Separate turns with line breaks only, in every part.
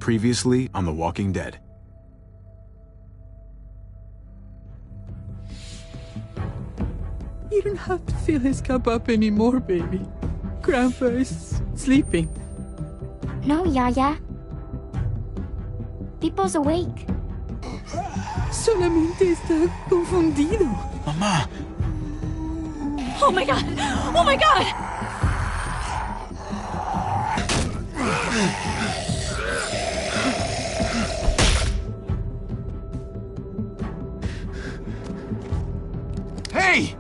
Previously on The Walking Dead.
You don't have to fill his cup up anymore, baby. Grandpa is sleeping.
No, Yaya. Pipo's awake.
Solamente está confundido.
Mamá!
Oh my god! Oh my god!
Hey!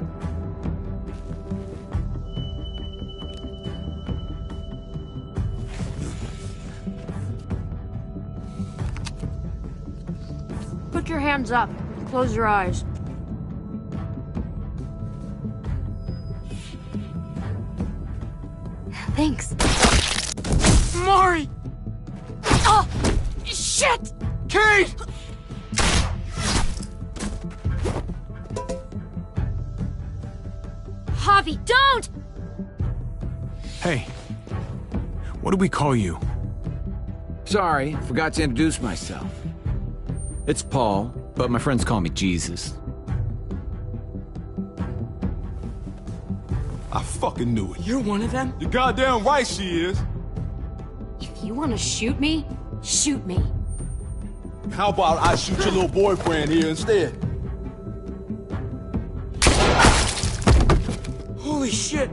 Put your hands up. Close your eyes.
Thanks.
Mari!
Oh! Shit!
Kate!
Javi, don't!
Hey. What do we call you?
Sorry, forgot to introduce myself. It's Paul, but my friends call me Jesus.
I fucking knew it.
You're one of them?
You're goddamn right she is.
If you want to shoot me, shoot me.
How about I shoot your little boyfriend here instead?
Holy shit!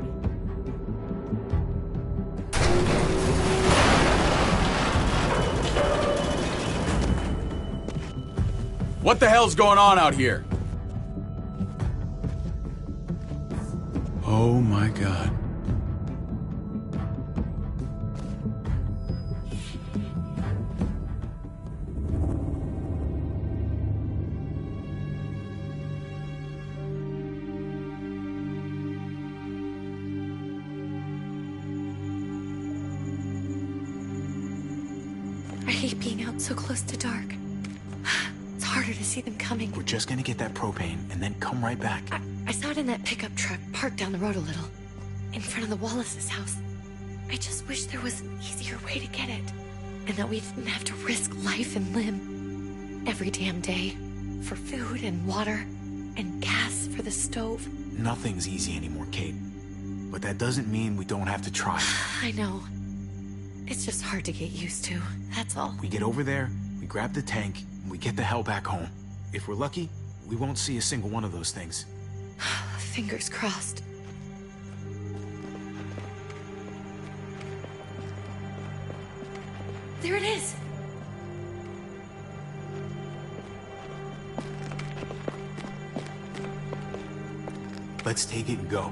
What the hell's going on out here?
Oh my god.
I hate being out so close to dark. It's harder to see them coming.
We're just gonna get that propane and then come right back.
I saw it in that pickup truck parked down the road a little, in front of the Wallace's house. I just wish there was an easier way to get it, and that we didn't have to risk life and limb every damn day for food and water and gas for the stove.
Nothing's easy anymore, Kate. But that doesn't mean we don't have to try.
I know. It's just hard to get used to, that's all.
We get over there, we grab the tank, and we get the hell back home. If we're lucky, we won't see a single one of those things.
Fingers crossed. There it is!
Let's take it and go.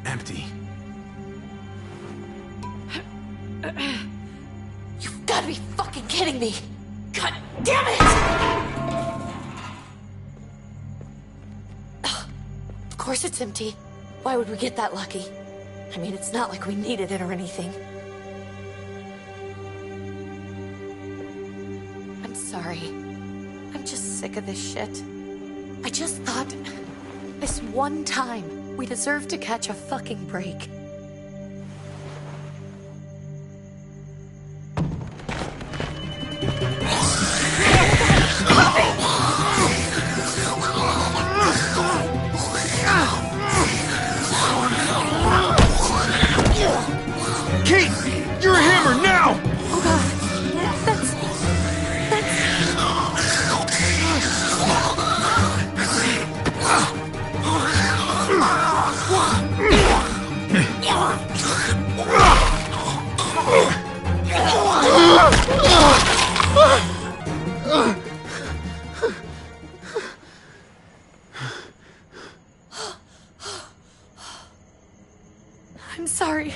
Empty.
You've gotta be fucking kidding me! God damn it! Ugh. Of course it's empty. Why would we get that lucky? I mean, it's not like we needed it or anything. I'm sorry. I'm just sick of this shit. I just thought, this one time, we deserve to catch a fucking break.
Kate! You're a hammer now!
Oh god. That's... I'm sorry.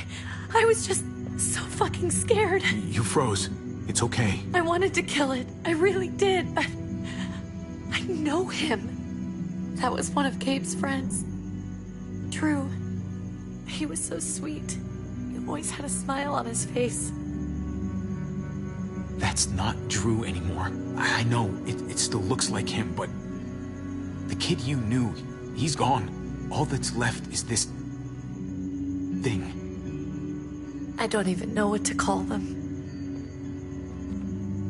I was just so fucking scared.
You froze. It's okay.
I wanted to kill it. I really did, but... I know him. That was one of Gabe's friends. Drew. He was so sweet. He always had a smile on his face.
That's not Drew anymore. I know, it still looks like him, but... The kid you knew, he's gone. All that's left is this... thing.
I don't even know what to call them.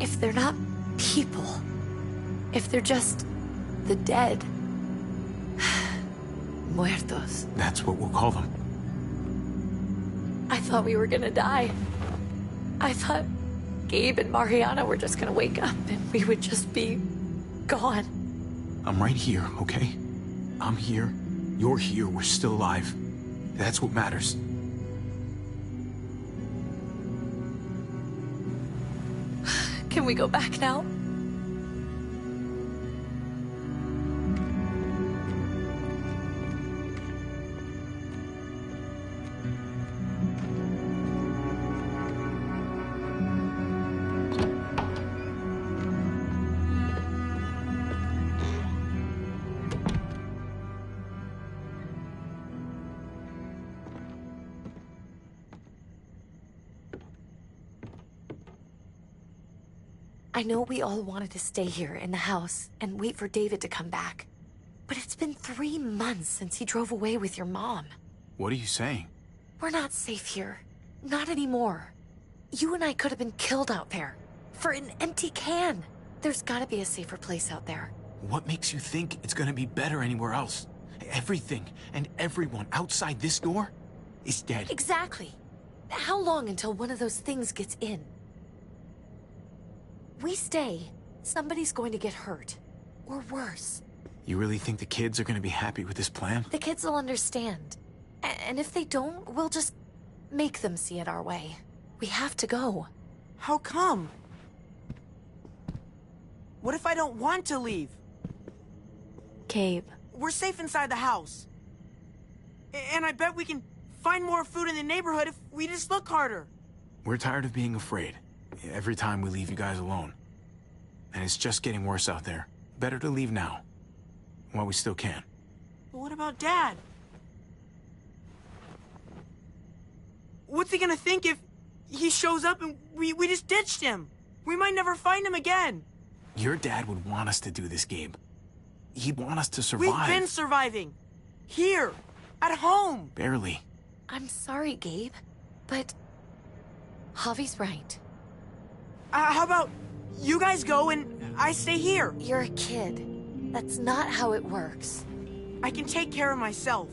If they're not people, if they're just the dead, muertos.
That's what we'll call them.
I thought we were gonna die. I thought Gabe and Mariana were just gonna wake up and we would just be gone.
I'm right here, okay? I'm here. You're here. We're still alive. That's what matters.
Can we go back now? I know we all wanted to stay here in the house and wait for David to come back. But it's been 3 months since he drove away with your mom.
What are you saying?
We're not safe here. Not anymore. You and I could have been killed out there. For an empty can. There's gotta be a safer place out there.
What makes you think it's gonna be better anywhere else? Everything and everyone outside this door is dead.
Exactly. How long until one of those things gets in? We stay, somebody's going to get hurt. Or worse.
You really think the kids are gonna be happy with this plan?
The kids will understand. And if they don't, we'll just make them see it our way. We have to go.
How come? What if I don't want to leave?
Gabe.
We're safe inside the house. And I bet we can find more food in the neighborhood if we just look harder.
We're tired of being afraid. Every time we leave you guys alone. And it's just getting worse out there. Better to leave now. While we still can.
But what about Dad? What's he gonna think if he shows up and we just ditched him? We might never find him again.
Your dad would want us to do this, Gabe. He'd want us to survive.
We've been surviving. Here. At home.
Barely.
I'm sorry, Gabe. But Javi's right.
How about you guys go and I stay here?
You're a kid. That's not how it works.
I can take care of myself.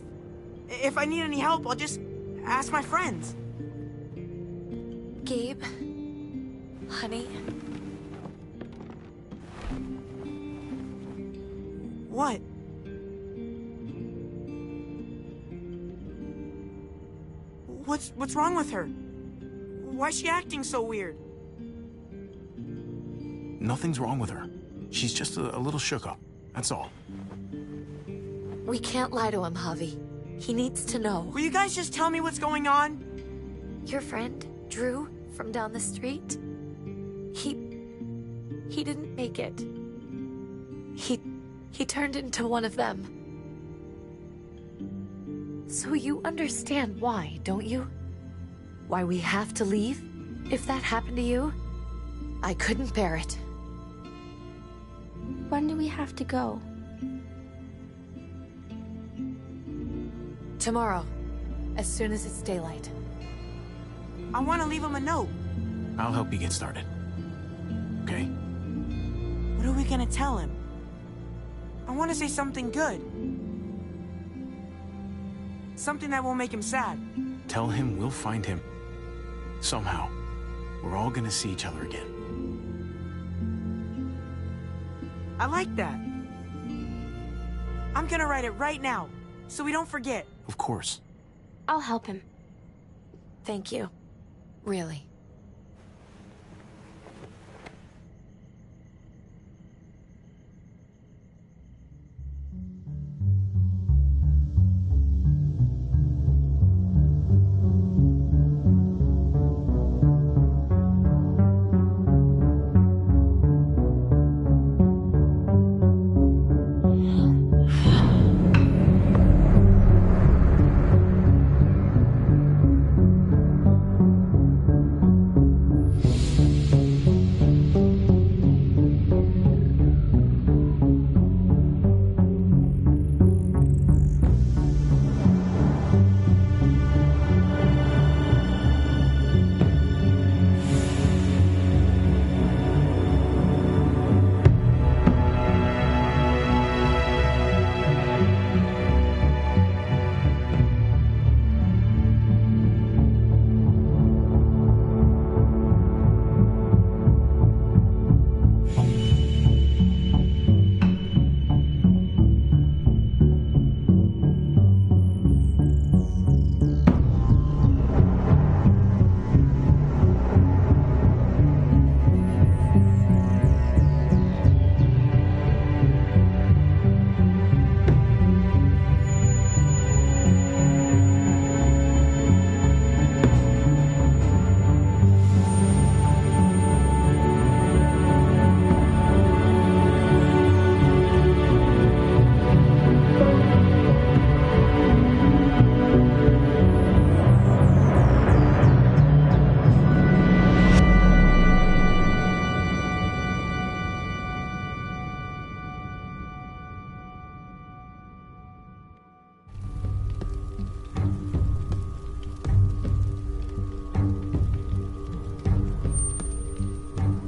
If I need any help, I'll just ask my friends.
Gabe, honey.
What? What's wrong with her? Why's she acting so weird?
Nothing's wrong with her. She's just a little shook up. That's all.
We can't lie to him, Javi. He needs to know.
Will you guys just tell me what's going on?
Your friend, Drew, from down the street, he didn't make it. He turned into one of them. So you understand why, don't you? Why we have to leave? If that happened to you, I couldn't bear it.
When do we have to go?
Tomorrow, as soon as it's daylight.
I want to leave him a note.
I'll help you get started. Okay?
What are we gonna tell him? I want to say something good. Something that won't make him sad.
Tell him we'll find him. Somehow. We're all gonna see each other again.
I like that. I'm gonna write it right now, so we don't forget.
Of course.
I'll help him.
Thank you. Really.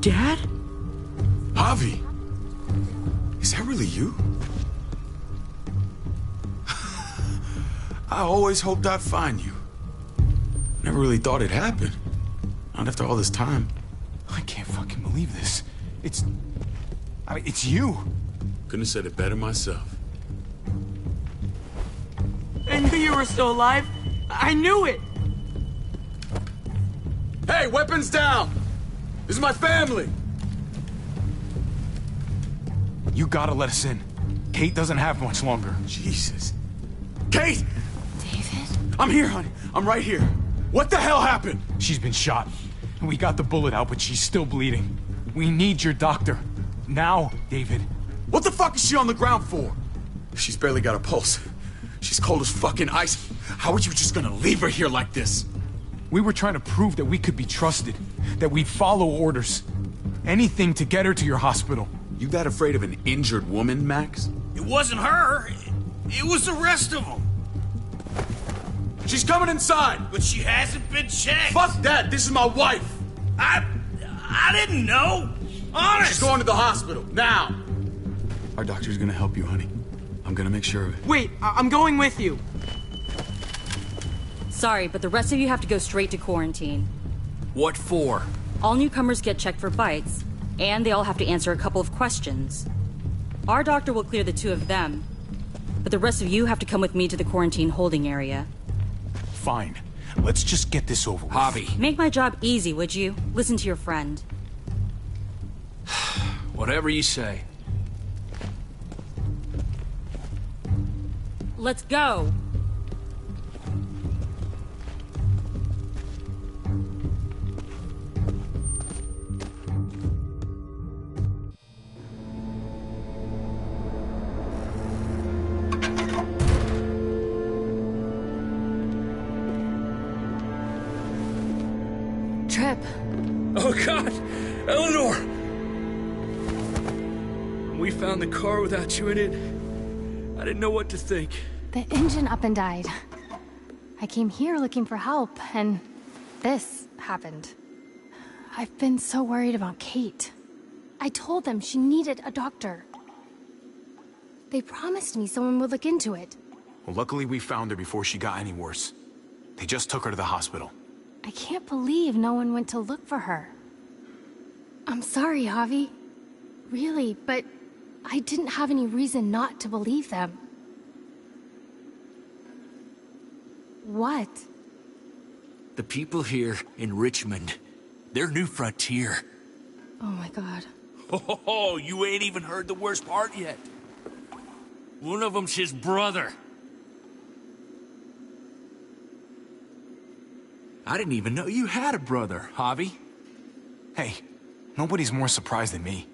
Dad?
Javi! Is that really you? I always hoped I'd find you. Never really thought it'd happen. Not after all this time. I can't fucking believe this. It's you. Couldn't have said it better myself.
I knew you were still alive. I knew it.
Hey, weapons down! This is my family! You gotta let us in. Kate doesn't have much longer. Jesus. Kate!
David?
I'm here, honey. I'm right here. What the hell happened? She's been shot. We got the bullet out, but she's still bleeding. We need your doctor. Now, David. What the fuck is she on the ground for? She's barely got a pulse. She's cold as fucking ice. How are you just gonna leave her here like this? We were trying to prove that we could be trusted, that we'd follow orders. Anything to get her to your hospital. You that afraid of an injured woman, Max?
It wasn't her. It was the rest of them.
She's coming inside!
But she hasn't been checked.
Fuck that! This is my wife!
I didn't know. Honest.
She's going to the hospital, now! Our doctor's gonna help you, honey. I'm gonna make sure of it.
Wait, I'm going with you.
Sorry, but the rest of you have to go straight to quarantine.
What for?
All newcomers get checked for bites, and they all have to answer a couple of questions. Our doctor will clear the two of them, but the rest of you have to come with me to the quarantine holding area.
Fine. Let's just get this over with.
Javi.
Make my job easy, would you? Listen to your friend.
Whatever you say.
Let's go!
Trip.
Oh, God! Eleanor! We found the car without you in it. I didn't know what to think.
The engine up and died. I came here looking for help, and this happened. I've been so worried about Kate. I told them she needed a doctor. They promised me someone would look into it.
Well, luckily we found her before she got any worse. They just took her to the hospital.
I can't believe no one went to look for her. I'm sorry, Javi. Really, but I didn't have any reason not to believe them. What?
The people here in Richmond, their new frontier.
Oh my God.
Oh, you ain't even heard the worst part yet. One of them's his brother. I didn't even know you had a brother, Javi.
Hey, nobody's more surprised than me.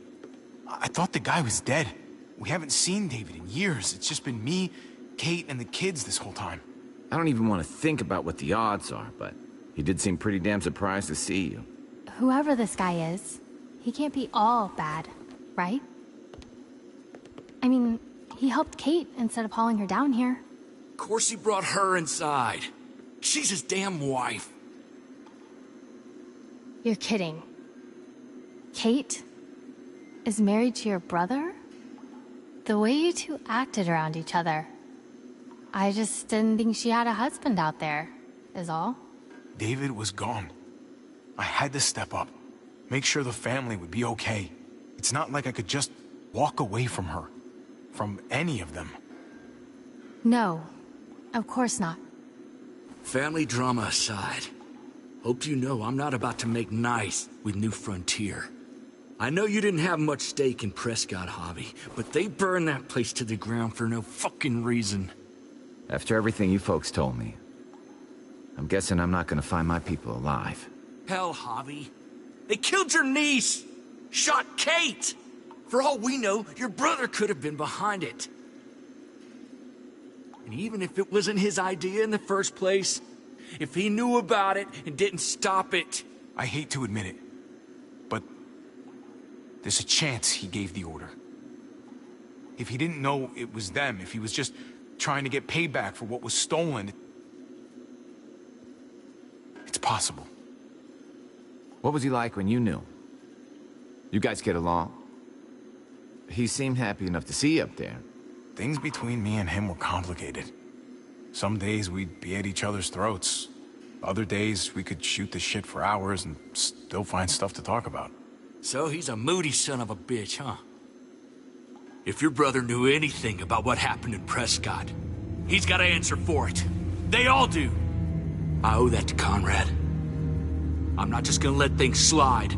I thought the guy was dead. We haven't seen David in years. It's just been me, Kate, and the kids this whole time.
I don't even want to think about what the odds are, but he did seem pretty damn surprised to see you.
Whoever this guy is, he can't be all bad, right? I mean, he helped Kate instead of hauling her down here.
Of course he brought her inside. She's his damn wife.
You're kidding. Kate is married to your brother? The way you two acted around each other. I just didn't think she had a husband out there, is all.
David was gone. I had to step up. Make sure the family would be okay. It's not like I could just walk away from her. From any of them.
No, of course not.
Family drama aside, hope you know I'm not about to make nice with New Frontier. I know you didn't have much stake in Prescott, Javi, but they burned that place to the ground for no fucking reason.
After everything you folks told me, I'm guessing I'm not gonna find my people alive.
Hell, Javi. They killed your niece! Shot Kate! For all we know, your brother could have been behind it. And even if it wasn't his idea in the first place, if he knew about it and didn't stop it...
I hate to admit it, but there's a chance he gave the order. If he didn't know it was them, if he was just trying to get payback for what was stolen, it's possible.
What was he like when you knew?
You guys get along? He seemed happy enough to see you up there.
Things between me and him were complicated. Some days we'd be at each other's throats. Other days we could shoot the shit for hours and still find stuff to talk about.
So he's a moody son of a bitch, huh? If your brother knew anything about what happened in Prescott, he's got to answer for it. They all do. I owe that to Conrad. I'm not just gonna let things slide.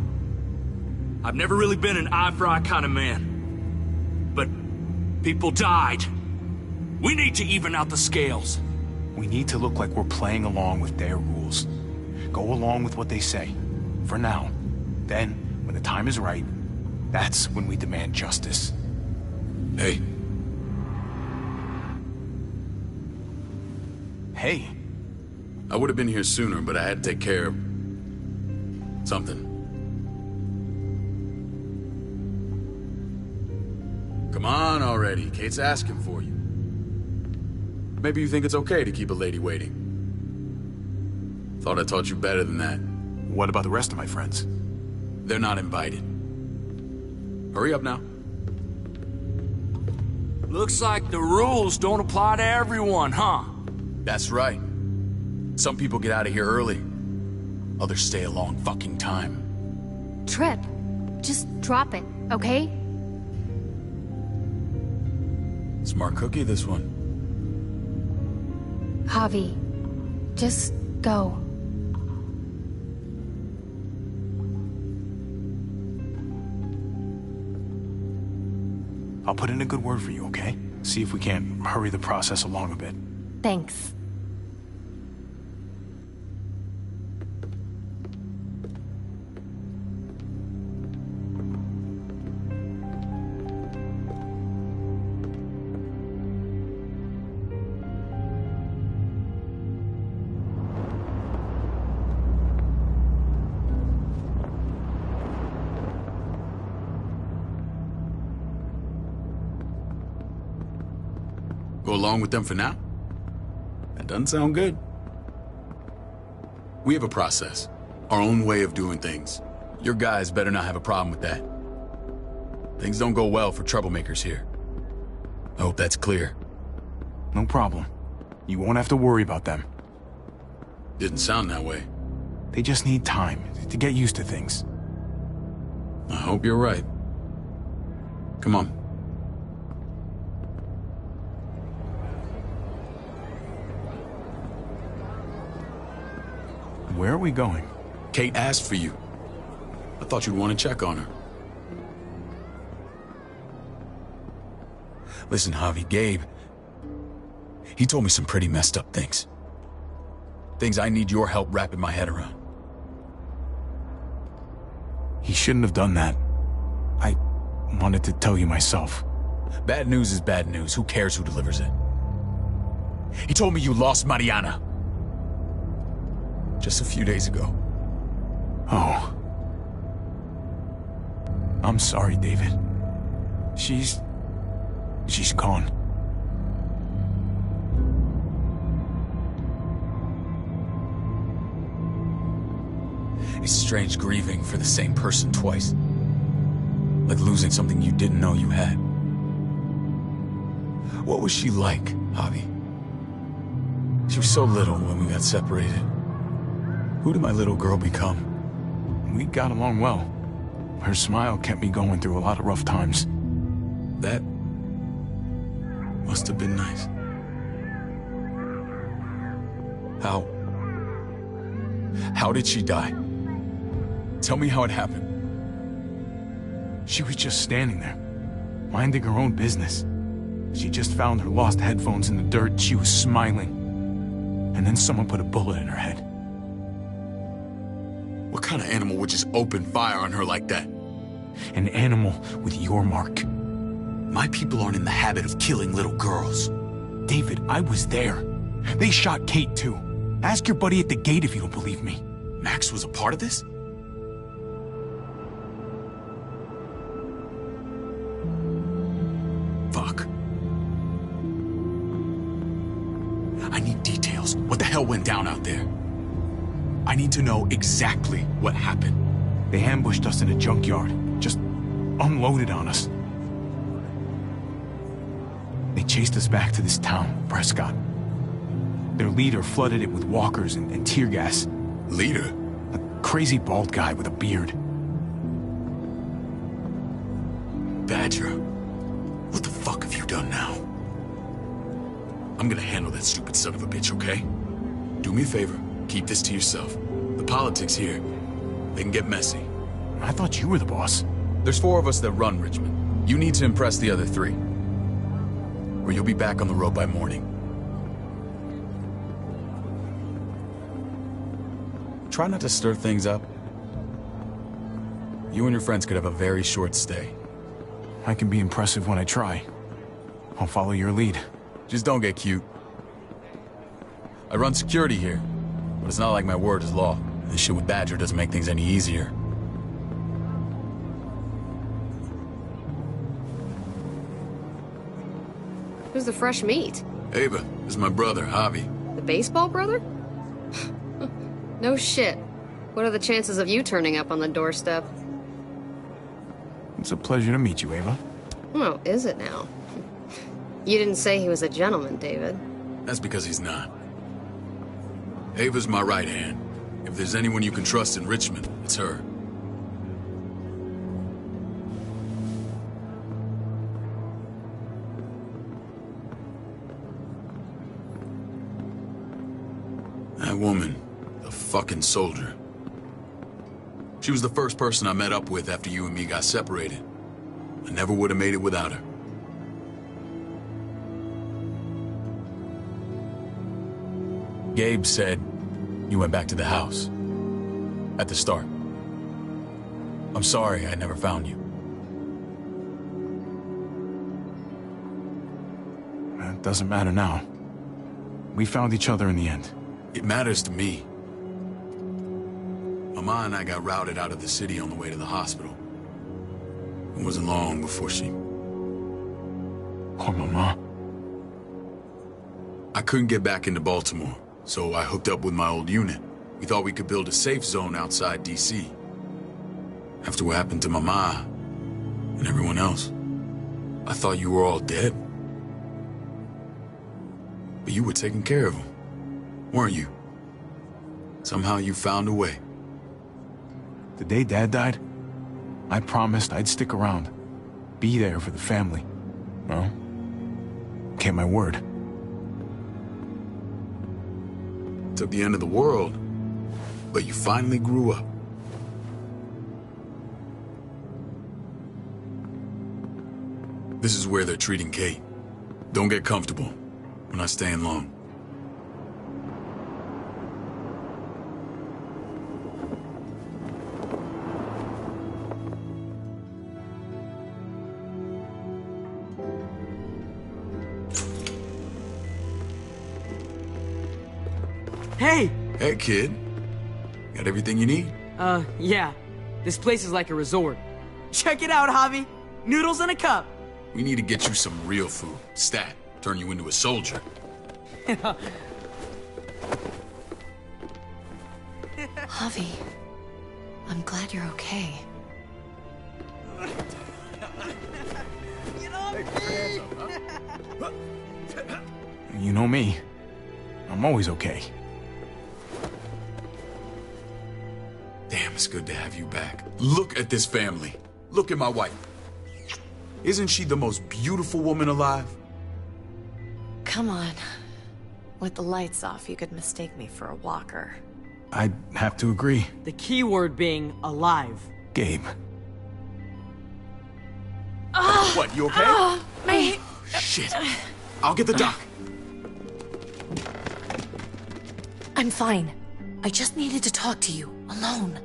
I've never really been an eye-for-eye kind of man. But people died. We need to even out the scales.
We need to look like we're playing along with their rules. Go along with what they say. For now. Then, when the time is right, that's when we demand justice.
Hey.
Hey.
I would have been here sooner, but I had to take care of... something. Come on already. Kate's asking for you. Maybe you think it's okay to keep a lady waiting. Thought I taught you better than that.
What about the rest of my friends?
They're not invited. Hurry up now.
Looks like the rules don't apply to everyone, huh?
That's right. Some people get out of here early. Others stay a long fucking time.
Trip, just drop it, okay?
Smart cookie, this one.
Javi, just go.
I'll put in a good word for you, okay? See if we can't hurry the process along a bit.
Thanks.
Go along with them for now? That doesn't sound good. We have a process, our own way of doing things. Your guys better not have a problem with that. Things don't go well for troublemakers here. I hope that's clear.
No problem. You won't have to worry about them.
Didn't sound that way.
They just need time to get used to things.
I hope you're right. Come on.
Where are we going?
Kate asked for you. I thought you'd want to check on her. Listen, Javi, Gabe... he told me some pretty messed up things. Things I need your help wrapping my head around.
He shouldn't have done that. I wanted to tell you myself.
Bad news is bad news. Who cares who delivers it? He told me you lost Mariana. Just a few days ago.
Oh. I'm sorry, David. She's gone.
It's strange grieving for the same person twice. Like losing something you didn't know you had. What was she like, Javi? She was so little when we got separated. Who did my little girl become?
We got along well. Her smile kept me going through a lot of rough times.
That must have been nice. How did she die? Tell me how it happened.
She was just standing there, minding her own business. She just found her lost headphones in the dirt. She was smiling. And then someone put a bullet in her head.
What kind of animal would just open fire on her like that?
An animal with your mark.
My people aren't in the habit of killing little girls.
David, I was there. They shot Kate too. Ask your buddy at the gate if you don't believe me.
Max was a part of this? Fuck. I need details. What the hell went down out there? I need to know exactly what happened.
They ambushed us in a junkyard, just unloaded on us. They chased us back to this town, Prescott. Their leader flooded it with walkers and tear gas.
Leader?
A crazy bald guy with a beard.
Badger, what the fuck have you done now? I'm gonna handle that stupid son of a bitch, okay? Do me a favor, keep this to yourself. The politics here, they can get messy.
I thought you were the boss.
There's 4 of us that run Richmond. You need to impress the other 3. Or you'll be back on the road by morning. Try not to stir things up. You and your friends could have a very short stay.
I can be impressive when I try. I'll follow your lead.
Just don't get cute. I run security here, but it's not like my word is law. This shit with Badger doesn't make things any easier.
Who's the fresh meat?
Ava, this is my brother, Javi.
The baseball brother? No shit. What are the chances of you turning up on the doorstep?
It's a pleasure to meet you, Ava.
Oh, is it now? You didn't say he was a gentleman, David.
That's because he's not. Ava's my right hand. If there's anyone you can trust in Richmond, it's her. That woman, the fucking soldier. She was the first person I met up with after you and me got separated. I never would have made it without her. Gabe said you went back to the house. At the start. I'm sorry I never found you.
It doesn't matter now. We found each other in the end.
It matters to me. Mama and I got routed out of the city on the way to the hospital. It wasn't long before she...
Poor Mama.
I couldn't get back into Baltimore, so I hooked up with my old unit. We thought we could build a safe zone outside D.C. After what happened to Mama and everyone else, I thought you were all dead. But you were taking care of them, weren't you? Somehow you found a way.
The day Dad died, I promised I'd stick around. Be there for the family. Well, kept my word.
Took the end of the world, but you finally grew up. This is where they're treating Kate. Don't get comfortable. We're not staying long.
Hey!
Hey, kid. Got everything you need?
Yeah. This place is like a resort. Check it out, Javi. Noodles in a cup.
We need to get you some real food. Stat. Turn you into a soldier.
Javi, I'm glad you're okay.
You know me. I'm always okay.
Damn, it's good to have you back. Look at this family. Look at my wife. Isn't she the most beautiful woman alive?
Come on. With the lights off, you could mistake me for a walker.
I'd have to agree.
The key word being alive.
Gabe.
What, you okay?
My...
Shit. I'll get the doc.
I'm fine. I just needed to talk to you, alone.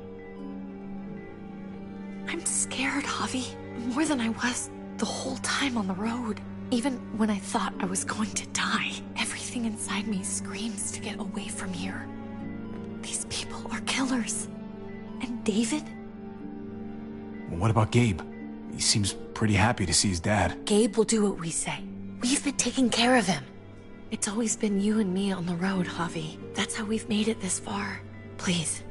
I'm scared, Javi. More than I was the whole time on the road. Even when I thought I was going to die, everything inside me screams to get away from here. These people are killers. And David?
Well, what about Gabe? He seems pretty happy to see his dad.
Gabe will do what we say. We've been taking care of him. It's always been you and me on the road, Javi. That's how we've made it this far. Please,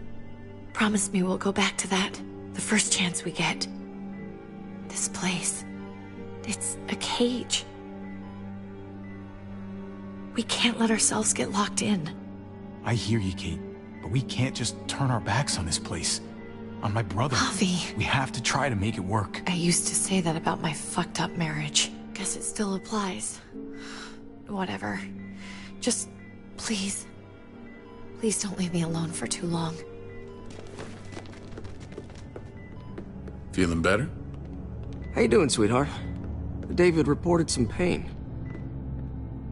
promise me we'll go back to that the first chance we get. This this place. It's a cage. We can't let ourselves get locked in.
I hear you, Kate, but we can't just turn our backs on this place. On my brother.
Javi.
We have to try to make it work.
I used to say that about my fucked up marriage. Guess it still applies. Whatever. Just, please. Please don't leave me alone for too long.
Feeling better?
How you doing, sweetheart? David reported some pain.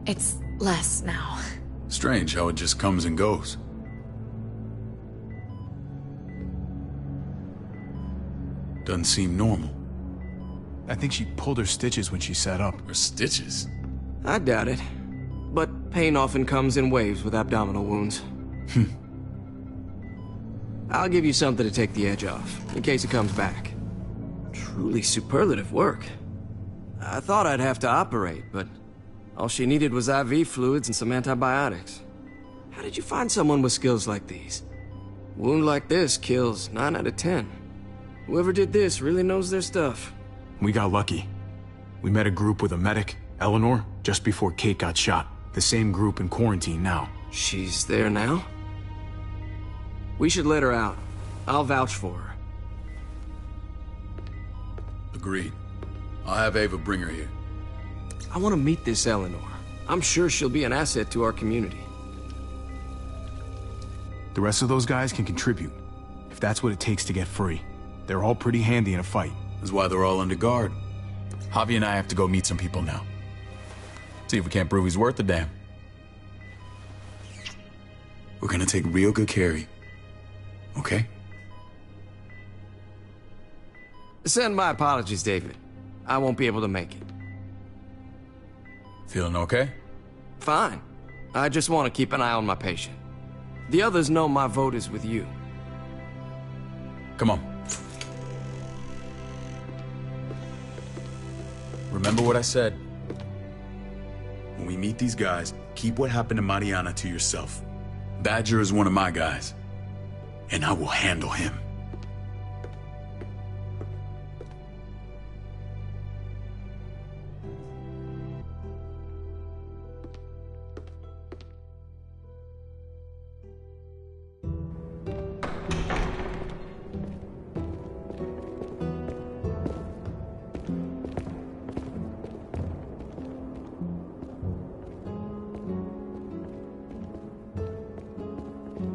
It's less now.
Strange how it just comes and goes. Doesn't seem normal.
I think she pulled her stitches when she sat up.
Her stitches?
I doubt it. But pain often comes in waves with abdominal wounds. I'll give you something to take the edge off, in case it comes back. Truly superlative work. I thought I'd have to operate, but all she needed was IV fluids and some antibiotics. How did you find someone with skills like these? A wound like this kills 9 out of 10. Whoever did this really knows their stuff.
We got lucky. We met a group with a medic, Eleanor, just before Kate got shot. The same group in quarantine now.
She's there now? We should let her out. I'll vouch for her.
Agreed. I'll have Ava bring her here.
I want to meet this Eleanor. I'm sure she'll be an asset to our community.
The rest of those guys can contribute, if that's what it takes to get free. They're all pretty handy in a fight.
That's why they're all under guard.
Javi and I have to go meet some people now. See if we can't prove he's worth a damn.
We're gonna take real good care of you. Okay?
Send my apologies, David. I won't be able to make it.
Feeling okay?
Fine. I just want to keep an eye on my patient. The others know my vote is with you.
Come on. Remember what I said. When we meet these guys, keep what happened to Mariana to yourself. Badger is one of my guys, and I will handle him.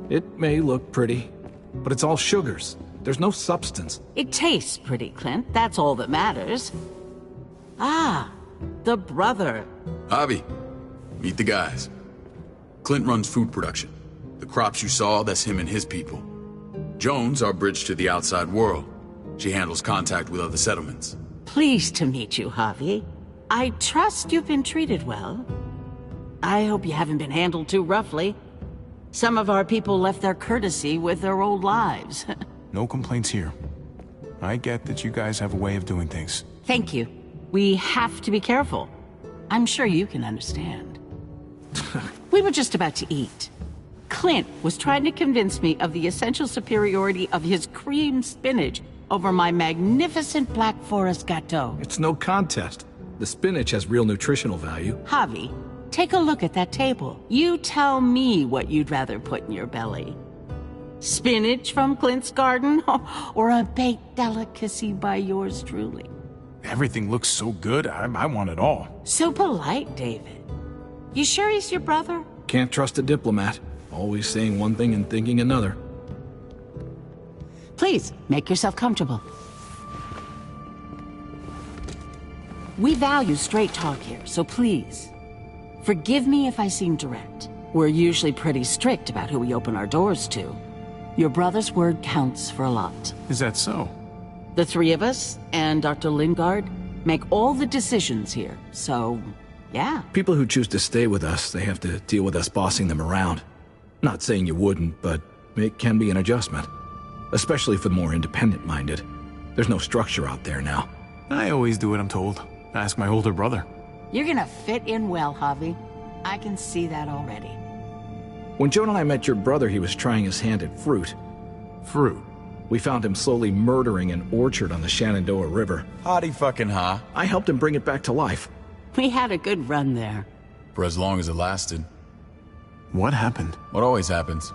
It may look pretty, but it's all sugars. There's no substance.
It tastes pretty, Clint. That's all that matters. Ah, the brother.
Javi, meet the guys. Clint runs food production. The crops you saw, that's him and his people. Jones, our bridge to the outside world. She handles contact with other settlements.
Pleased to meet you, Javi. I trust you've been treated well. I hope you haven't been handled too roughly. Some of our people left their courtesy with their old lives.
No complaints here. I get that you guys have a way of doing things.
Thank you. We have to be careful. I'm sure you can understand. We were just about to eat. Clint was trying to convince me of the essential superiority of his creamed spinach over my magnificent Black Forest gâteau.
It's no contest. The spinach has real nutritional value.
Javi, take a look at that table. You tell me what you'd rather put in your belly. Spinach from Clint's garden, or a baked delicacy by yours truly?
Everything looks so good, I want it all.
So polite, David. You sure he's your brother?
Can't trust a diplomat. Always saying one thing and thinking another.
Please, make yourself comfortable. We value straight talk here, so please, forgive me if I seem direct. We're usually pretty strict about who we open our doors to. Your brother's word counts for a lot.
Is that so?
The three of us, and Dr. Lingard, make all the decisions here, so, yeah.
People who choose to stay with us, they have to deal with us bossing them around. Not saying you wouldn't, but it can be an adjustment. Especially for the more independent-minded. There's no structure out there now.
I always do what I'm told. Ask my older brother.
You're gonna fit in well, Javi. I can see that already.
When Joan and I met your brother, he was trying his hand at fruit.
Fruit?
We found him slowly murdering an orchard on the Shenandoah River.
Hotty fucking ha.
I helped him bring it back to life.
We had a good run there.
For as long as it lasted.
What happened?
What always happens.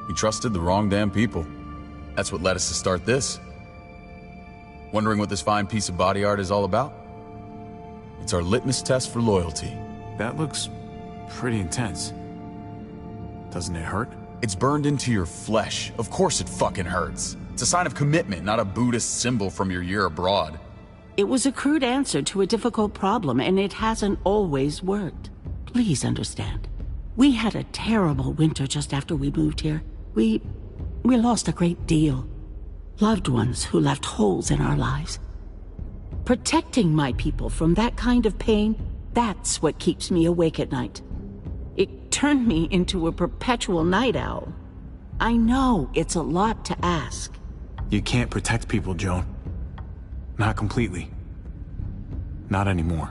We trusted the wrong damn people. That's what led us to start this. Wondering what this fine piece of body art is all about? It's our litmus test for loyalty.
That looks pretty intense. Doesn't it hurt?
It's burned into your flesh. Of course it fucking hurts. It's a sign of commitment, not a Buddhist symbol from your year abroad.
It was a crude answer to a difficult problem, and it hasn't always worked. Please understand. We had a terrible winter just after we moved here. We lost a great deal. Loved ones who left holes in our lives. Protecting my people from that kind of pain, that's what keeps me awake at night. It turned me into a perpetual night owl. I know it's a lot to ask.
You can't protect people, Joan. Not completely. Not anymore.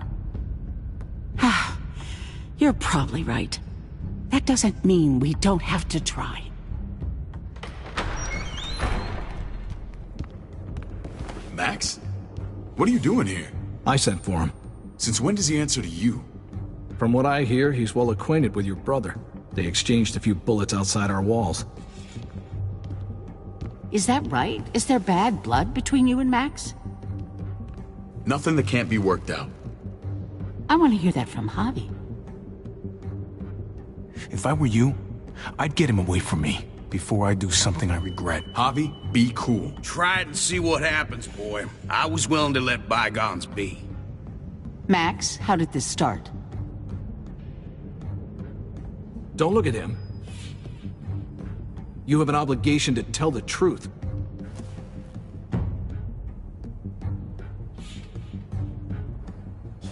You're probably right. That doesn't mean we don't have to try.
Max? What are you doing here?
I sent for him.
Since when does he answer to you?
From what I hear, he's well acquainted with your brother. They exchanged a few bullets outside our walls.
Is that right? Is there bad blood between you and Max?
Nothing that can't be worked out.
I want to hear that from Javi.
If I were you, I'd get him away from me before I do something I regret.
Javi, be cool.
Try it and see what happens, boy. I was willing to let bygones be.
Max, how did this start?
Don't look at him. You have an obligation to tell the truth.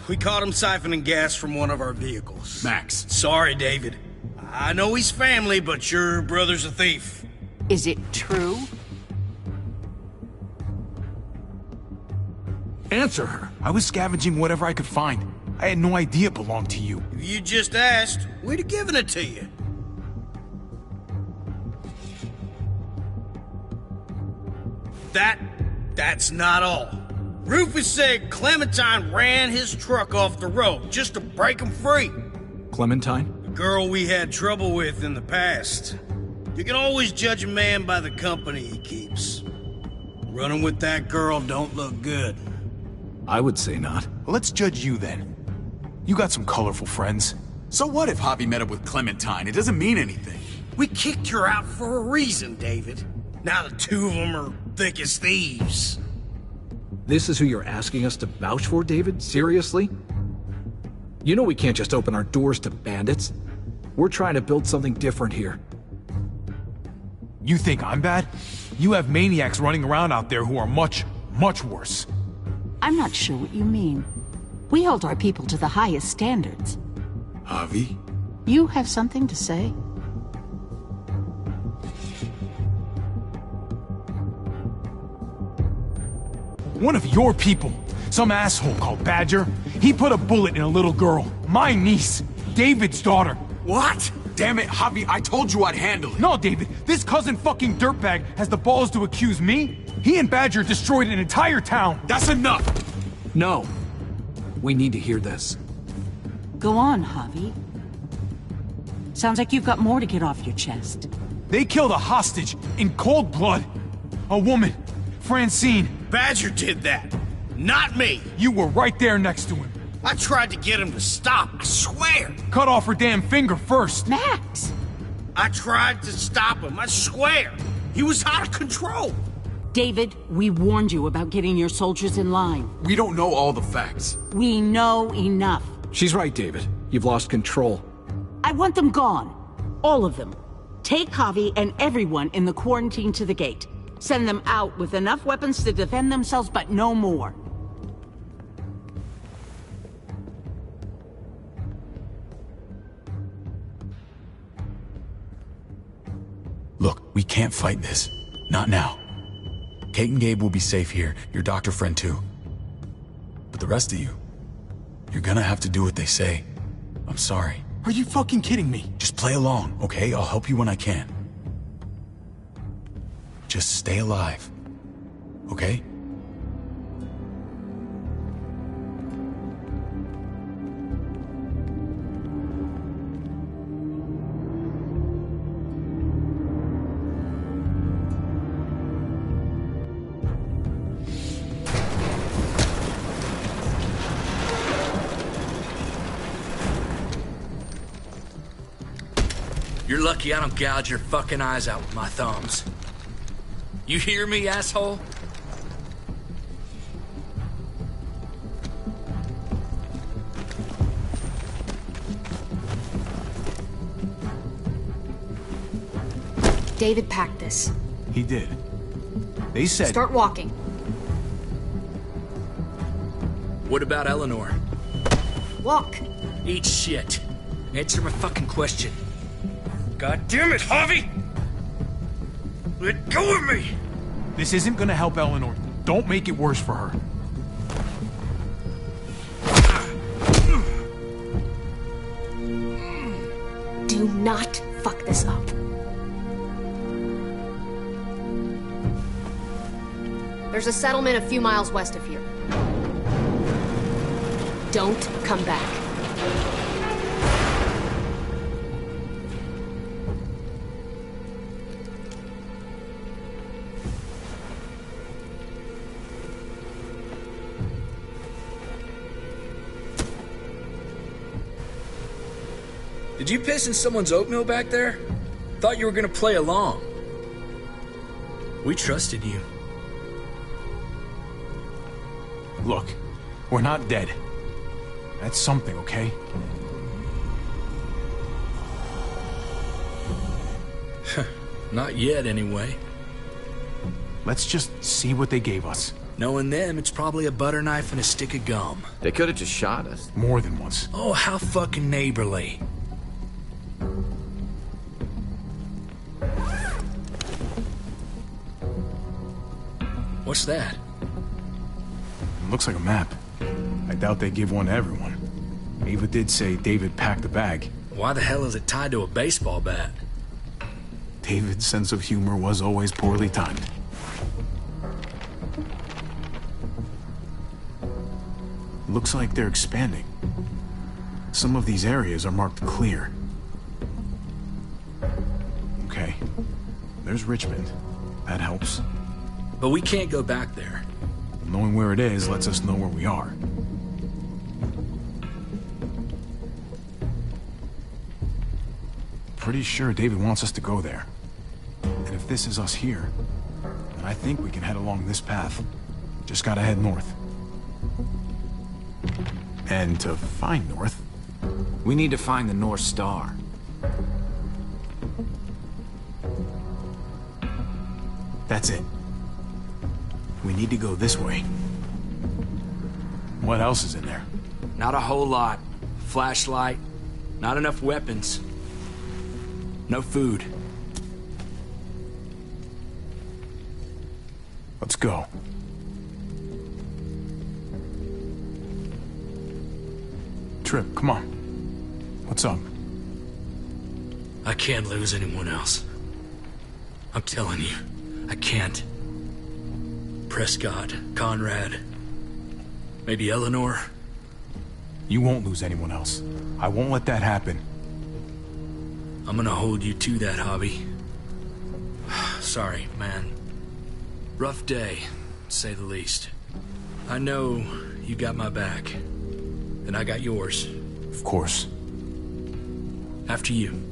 We caught him siphoning gas from one of our vehicles.
Max.
Sorry, David. I know he's family, but your brother's a thief.
Is it true?
Answer her. I was scavenging whatever I could find. I had no idea it belonged to you.
If you just asked, we'd have given it to you. That's not all. Rufus said Clementine ran his truck off the road just to break him free.
Clementine?
The girl we had trouble with in the past. You can always judge a man by the company he keeps. Running with that girl don't look good.
I would say not.
Well, let's judge you then. You got some colorful friends.
So what if Javi met up with Clementine? It doesn't mean anything.
We kicked her out for a reason, David. Now the two of them are thick as thieves.
This is who you're asking us to vouch for, David? Seriously? You know we can't just open our doors to bandits. We're trying to build something different here.
You think I'm bad? You have maniacs running around out there who are much, much worse.
I'm not sure what you mean. We hold our people to the highest standards.
Javi?
You have something to say?
One of your people, some asshole called Badger, he put a bullet in a little girl, my niece, David's daughter.
What? Damn it, Javi, I told you I'd handle it.
No, David, this cousin fucking dirtbag has the balls to accuse me? He and Badger destroyed an entire town.
That's enough!
No. We need to hear this.
Go on, Javi. Sounds like you've got more to get off your chest.
They killed a hostage in cold blood. A woman, Francine.
Badger did that, not me.
You were right there next to him.
I tried to get him to stop, I swear.
Cut off her damn finger first.
Max!
I tried to stop him, I swear. He was out of control.
David, we warned you about getting your soldiers in line.
We don't know all the facts.
We know enough.
She's right, David. You've lost control.
I want them gone. All of them. Take Javi and everyone in the quarantine to the gate. Send them out with enough weapons to defend themselves, but no more.
Look, we can't fight this. Not now. Kate and Gabe will be safe here, your doctor friend too. But the rest of you, you're gonna have to do what they say. I'm sorry.
Are you fucking kidding me?
Just play along, okay? I'll help you when I can. Just stay alive.
okay?
You're lucky I don't gouge your fucking eyes out with my thumbs. You hear me, asshole?
David packed this.
He did. They said...
Start walking.
What about Eleanor?
Walk.
Eat shit. Answer my fucking question. God damn it, Javi! Let go of me!
This isn't gonna help Eleanor. Don't make it worse for her.
Do not fuck this up. There's a settlement a few miles west of here. Don't come back.
Did you piss in someone's oatmeal back there? Thought you were gonna play along. We trusted you.
Look, we're not dead. That's something, okay?
Not yet, anyway.
Let's just see what they gave us.
Knowing them, it's probably a butter knife and a stick of gum.
They could have just shot us.
More than once.
Oh, how fucking neighborly. What's that?
Looks like a map. I doubt they give one to everyone. Ava did say David packed the bag.
Why the hell is it tied to a baseball bat?
David's sense of humor was always poorly timed. Looks like they're expanding. Some of these areas are marked clear. Okay. There's Richmond. That helps.
But we can't go back there.
Knowing where it is lets us know where we are. Pretty sure David wants us to go there. And if this is us here, then I think we can head along this path. Just gotta head north. And to find north...
We need to find the North Star.
That's it. We need to go this way. What else is in there?
Not a whole lot. Flashlight. Not enough weapons. No food.
Let's go. Trip, come on. What's up?
I can't lose anyone else. I'm telling you, I can't. Prescott, Conrad, maybe Eleanor.
You won't lose anyone else. I won't let that happen.
I'm gonna hold you to that, Javi. Sorry, man. Rough day, to say the least. I know you got my back, and I got yours.
Of course.
After you.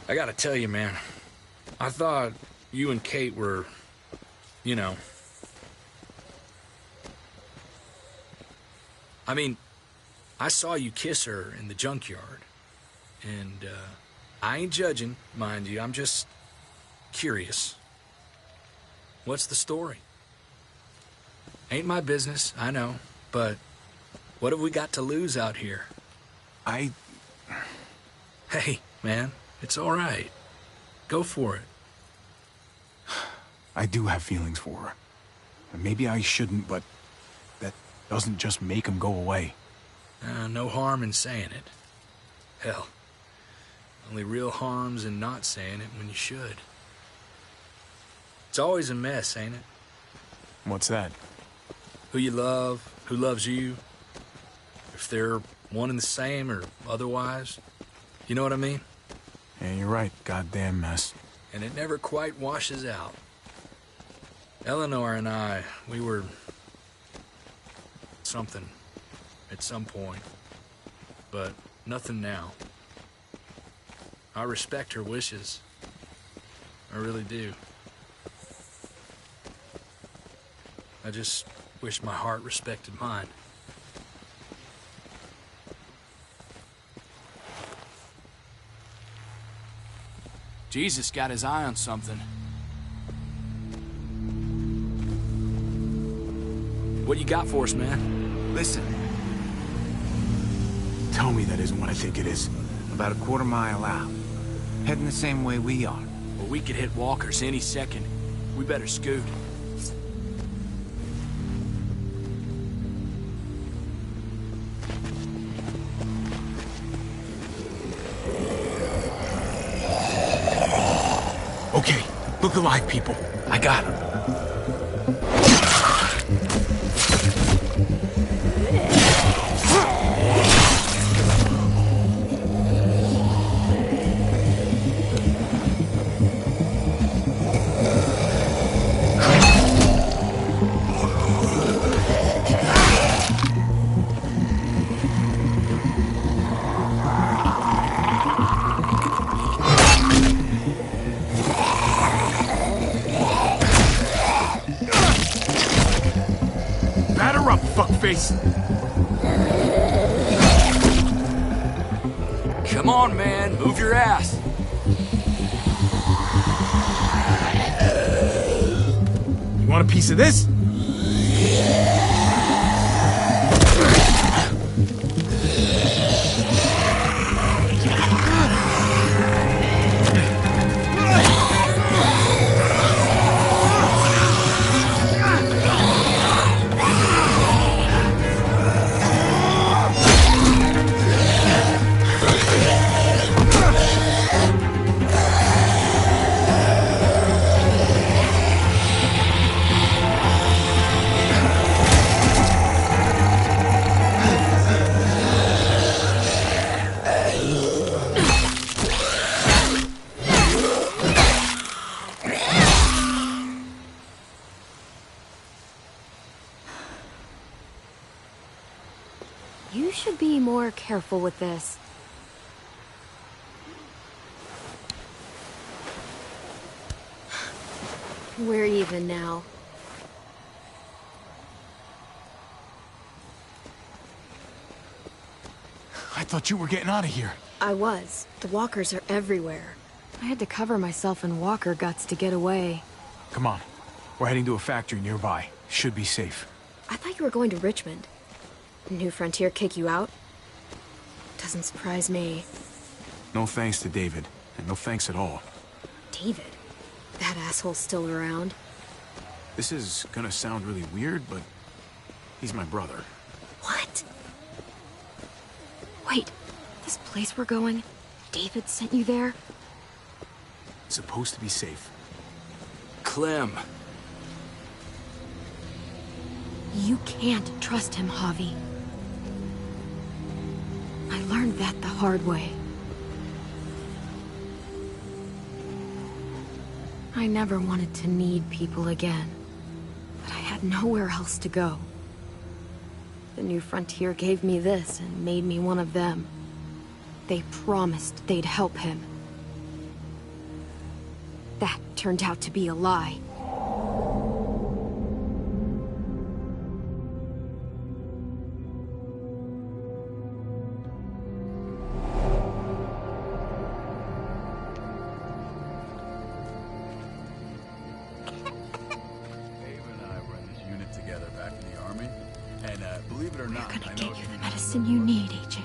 I gotta tell you, man, I thought you and Kate were, you know... I mean, I saw you kiss her in the junkyard. And, I ain't judging, mind you, I'm just curious. What's the story? Ain't my business, I know, but what have we got to lose out here? Hey, man, it's all right. Go for it.
I do have feelings for her. And maybe I shouldn't, but that doesn't just make them go away.
No harm in saying it. Hell, only real harm's in not saying it when you should. It's always a mess, ain't it?
What's that?
Who you love, who loves you, if they're one and the same or otherwise. You know what I mean?
Yeah, you're right. Goddamn mess.
And it never quite washes out. Eleanor and I, we were something at some point, but nothing now. I respect her wishes. I really do. I just wish my heart respected mine.
Jesus got his eye on something.
What you got for us, man?
Listen.
Tell me that isn't what I think it is.
About a quarter mile out. Heading the same way we are.
Well, we could hit walkers any second. We better scoot.
Okay, look alive, people. I got him. Fuckface.
Come on, man. Move your ass.
You want a piece of this?
You should be more careful with this. We're even now.
I thought you were getting out of here.
I was. The walkers are everywhere. I had to cover myself in walker guts to get away.
Come on. We're heading to a factory nearby. Should be safe.
I thought you were going to Richmond. New Frontier kick you out? Doesn't surprise me.
No thanks to David, and no thanks at all.
David? That asshole's still around.
This is gonna sound really weird, but he's my brother.
What? Wait, this place we're going, David sent you there?
It's supposed to be safe.
Clem.
You can't trust him, Javi. I learned that the hard way. I never wanted to need people again, but I had nowhere else to go. The New Frontier gave me this and made me one of them. They promised they'd help him. That turned out to be a lie.
Believe it or not,
We're gonna get you the medicine you need, AJ.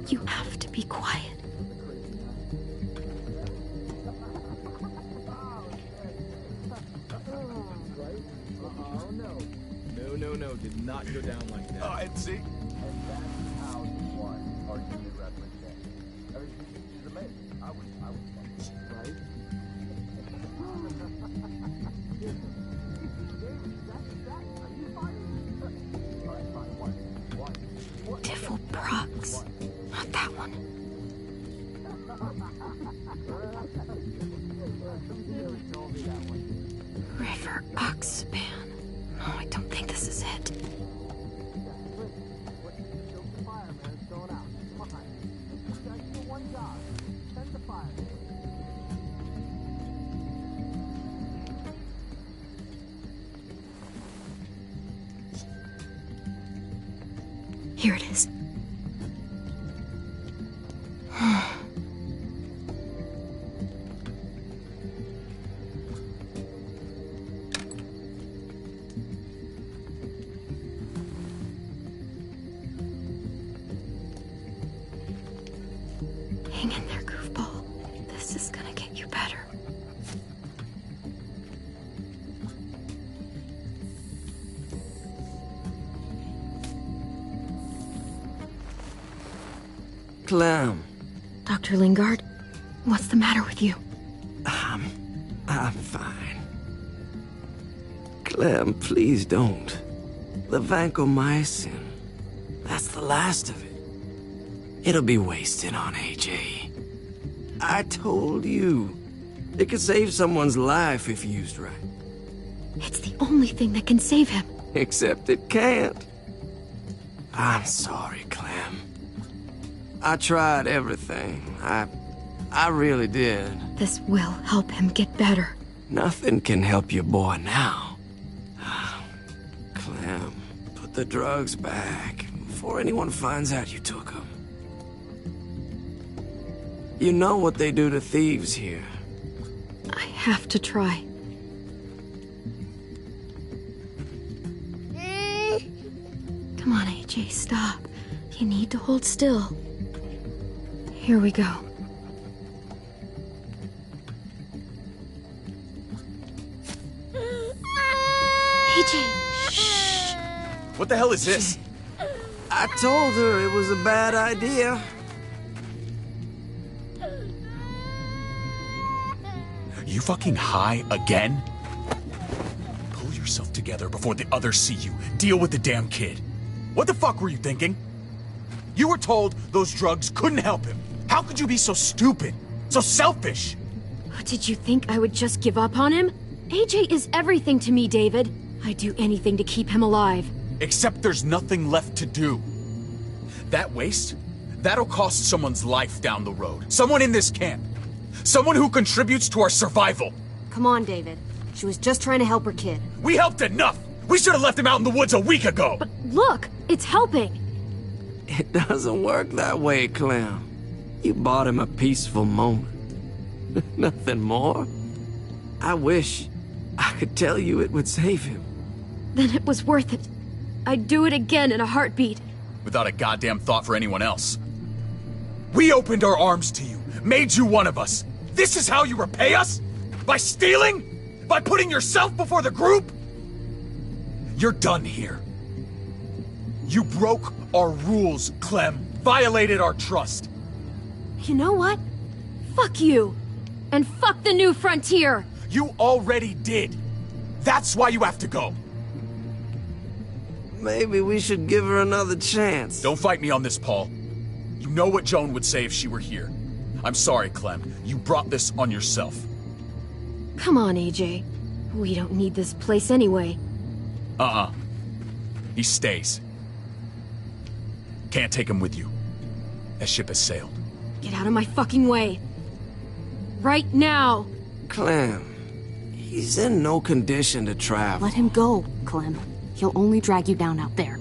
You have to be quiet.
No, did not go down like that.
Oh, and see?
And that's how you won Argument Wrestling Day. I mean, she's amazing. I was right?
Diffel Prox. Not that one. River Oxspan. No, I don't think this is it. Here it is. Hang in there, goofball. This is gonna get you better.
Clem.
Dr. Lingard, what's the matter with you?
I'm fine. Clem, please don't. The vancomycin. That's the last of it. It'll be wasted on AJ. I told you. It could save someone's life if used right.
It's the only thing that can save him.
Except it can't. I'm sorry, Clem. I tried everything. I really did.
This will help him get better.
Nothing can help your boy now. Clem, put the drugs back before anyone finds out you took them. You know what they do to thieves here.
I have to try. Come on, AJ, stop. You need to hold still. Here we go. AJ, shh.
What the hell is this?
I told her it was a bad idea.
You fucking high again? Pull yourself together before the others see you. Deal with the damn kid. What the fuck were you thinking? You were told those drugs couldn't help him. How could you be so stupid? So selfish?
Did you think I would just give up on him? AJ is everything to me, David. I'd do anything to keep him alive.
Except there's nothing left to do. That waste? That'll cost someone's life down the road. Someone in this camp. Someone who contributes to our survival.
Come on, David. She was just trying to help her kid.
We helped enough! We should have left him out in the woods a week ago!
But look, it's helping!
It doesn't work that way, Clem. You bought him a peaceful moment. Nothing more. I wish I could tell you it would save him.
Then it was worth it. I'd do it again in a heartbeat.
Without a goddamn thought for anyone else. We opened our arms to you, made you one of us. This is how you repay us? By stealing? By putting yourself before the group? You're done here. You broke our rules, Clem. Violated our trust.
You know what? Fuck you. And fuck the New Frontier.
You already did. That's why you have to go.
Maybe we should give her another chance.
Don't fight me on this, Paul. You know what Joan would say if she were here. I'm sorry, Clem. You brought this on yourself.
Come on, AJ. We don't need this place anyway.
He stays. Can't take him with you. That ship has sailed.
Get out of my fucking way. Right now.
Clem, he's in no condition to travel.
Let him go, Clem. He'll only drag you down out there.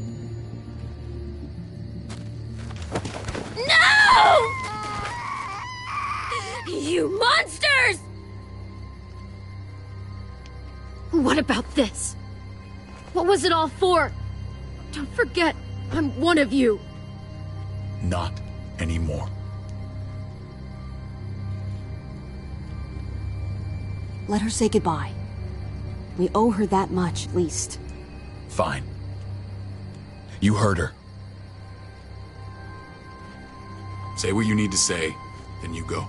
No! You monsters! What about this? What was it all for? Don't forget, I'm one of you.
Not anymore.
Let her say goodbye. We owe her that much, at least.
Fine. You heard her. Say what you need to say, then you go.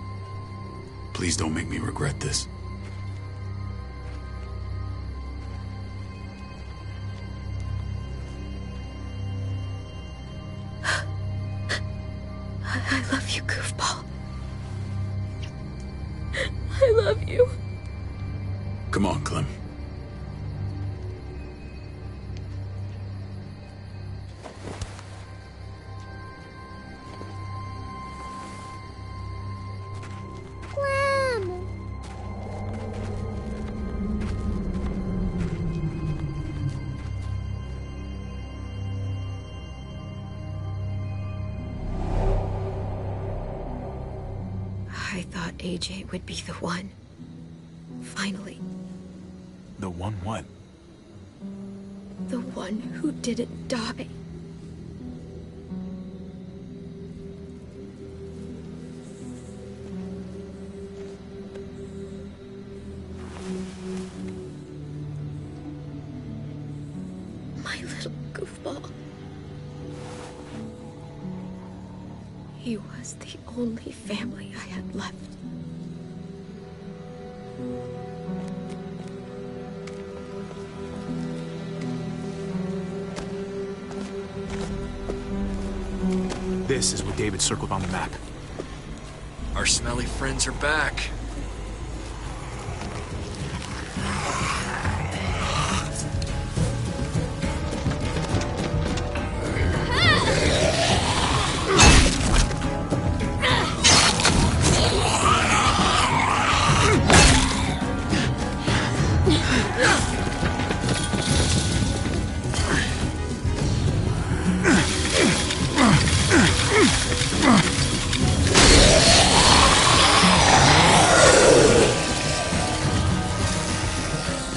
Please don't make me regret this.
I love you, goofball. I love you.
Come on, Clem.
I thought AJ would be the one. Finally.
The one what?
The one who didn't die. My little goofball. He was the only family I had left.
This is what David circled on the map.
Our smelly friends are back.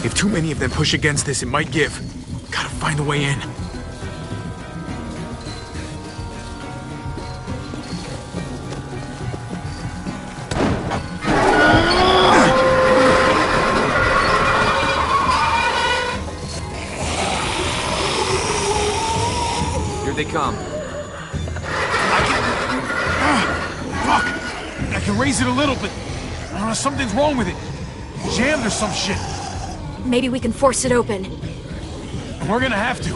If too many of them push against this, it might give. Gotta find a way in.
Here they come.
Fuck! I can raise it a little, but something's wrong with it. Jammed or some shit.
Maybe we can force it open.
We're gonna have to.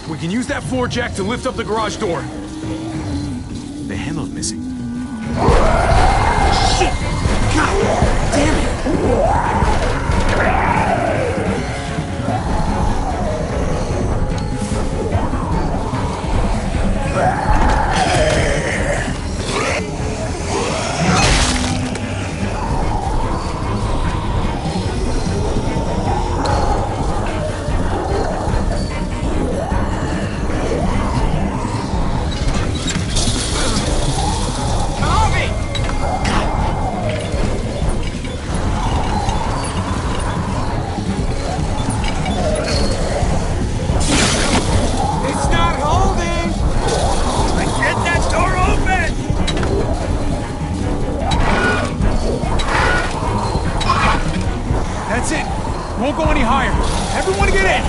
We can use that floor jack to lift up the garage door. The handle's missing. Shit! God damn it! That's it. Won't go any higher. Everyone get in.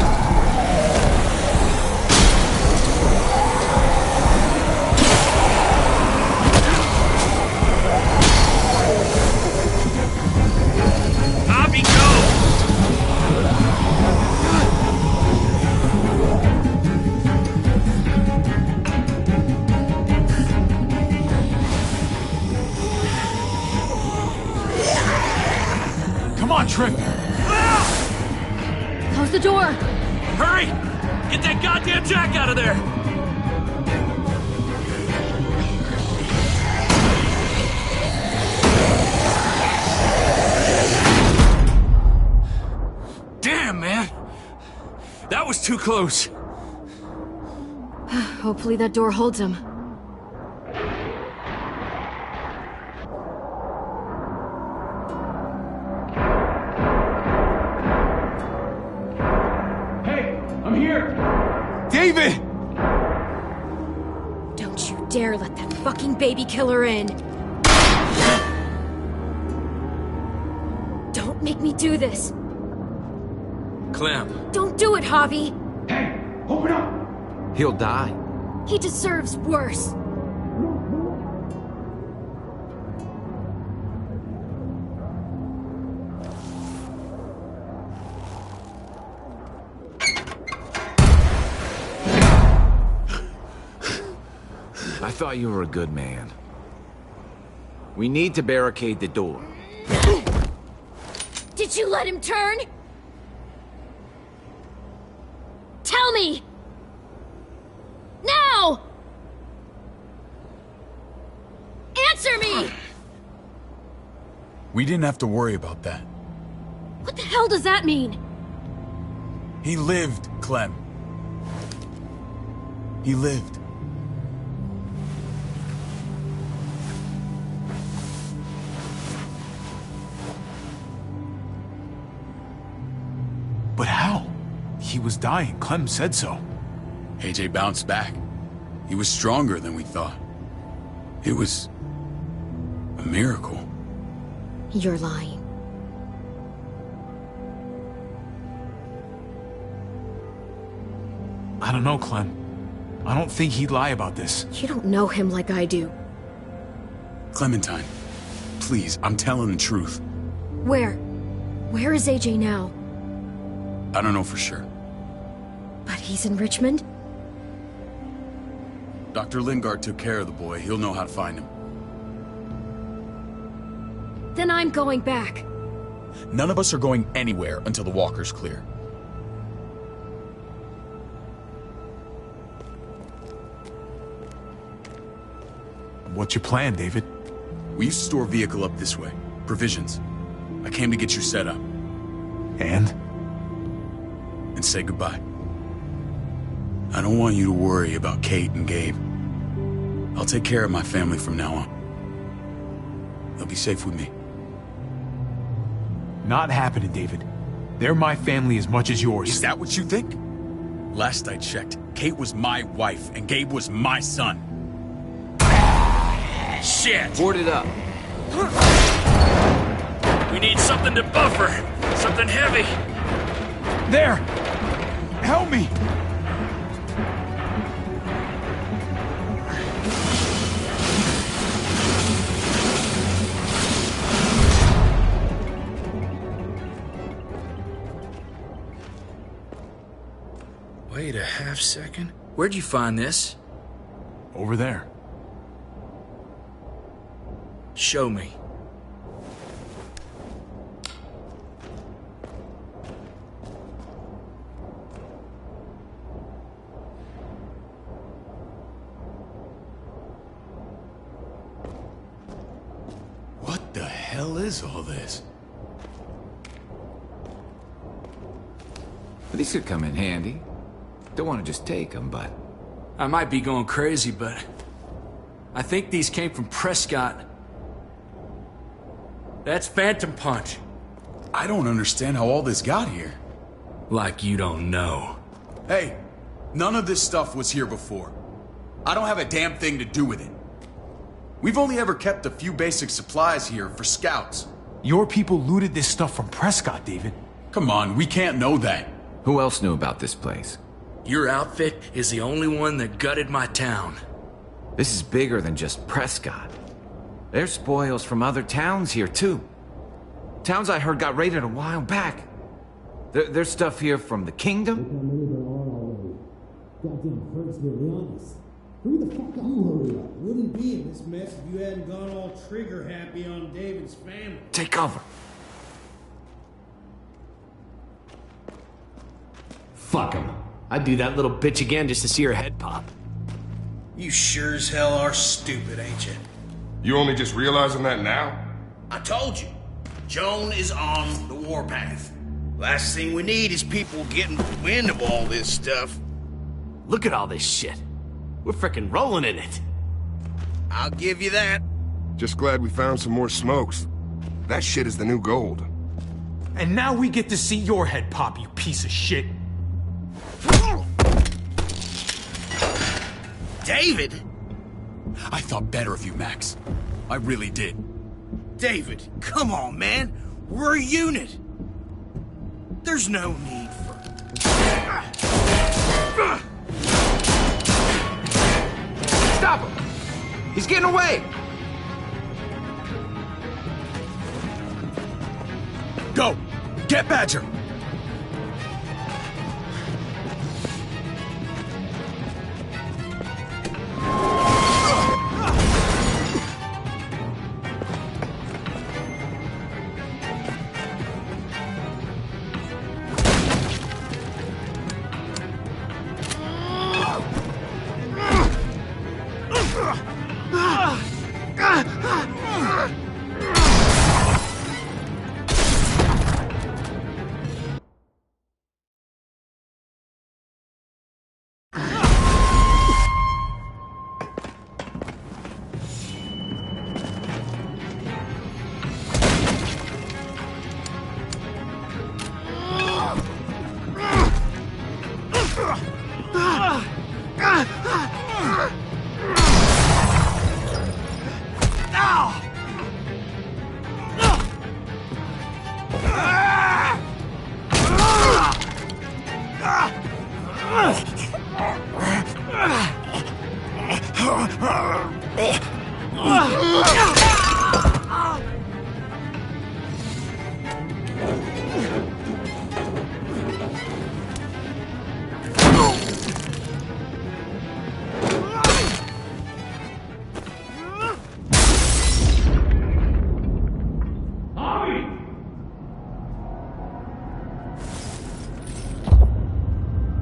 Abby, go!
Come on, Trip.
Close the door.
Hurry! Get that goddamn jack out of there! Damn, man! That was too close.
Hopefully that door holds him.
I'm here! David!
Don't you dare let that fucking baby killer in! Don't make me do this!
Clem.
Don't do it, Javi!
Hey, open up!
He'll die.
He deserves worse.
I thought you were a good man. We need to barricade the door.
Did you let him turn? Tell me! Now! Answer me!
We didn't have to worry about that.
What the hell does that mean?
He lived, Clem. He lived. But how? He was dying. Clem said so.
AJ bounced back. He was stronger than we thought. It was a miracle.
You're lying.
I don't know, Clem. I don't think he'd lie about this.
You don't know him like I do.
Clementine, please, I'm telling the truth.
Where? Where is AJ now?
I don't know for sure.
But he's in Richmond?
Dr. Lingard took care of the boy. He'll know how to find him.
Then I'm going back.
None of us are going anywhere until the walker's clear.
What's your plan, David?
We used to store a vehicle up this way. Provisions. I came to get you set up.
And
say goodbye. I don't want you to worry about Kate and Gabe. I'll take care of my family from now on. They'll be safe with me.
Not happening, David. They're my family as much as yours.
Is that what you think? Last I checked, Kate was my wife and Gabe was my son.
Shit!
Board it up.
We need something to buffer. Something heavy.
There! Help me!
Wait a half second.
Where'd you find this?
Over there.
Show me.
What the hell is all this?
These could come in handy. Don't want to just take them, but...
I might be going crazy, but... I think these came from Prescott. That's Phantom Punch.
I don't understand how all this got here.
Like you don't know.
Hey, none of this stuff was here before. I don't have a damn thing to do with it. We've only ever kept a few basic supplies here for scouts.
Your people looted this stuff from Prescott, David.
Come on, we can't know that.
Who else knew about this place?
Your outfit is the only one that gutted my town.
This is bigger than just Prescott. There's spoils from other towns here, too. Towns I heard got raided a while back. There's stuff here from the Kingdom.
Goddamn hurts to be honest. Who the fuck you hurry up? Wouldn't be in this mess if you hadn't gone all trigger happy on David's family.
Take cover.
Fuck him. I'd do that little bitch again just to see her head pop.
You sure as hell are stupid, ain't you?
You only just realizing that now?
I told you. Joan is on the warpath. Last thing we need is people getting wind of all this stuff.
Look at all this shit. We're frickin' rolling in it.
I'll give you that.
Just glad we found some more smokes. That shit is the new gold.
And now we get to see your head pop, you piece of shit.
David?
I thought better of you, Max. I really did.
David, come on, man. We're a unit. There's no need for...
Stop him! He's getting away!
Go! Get Badger!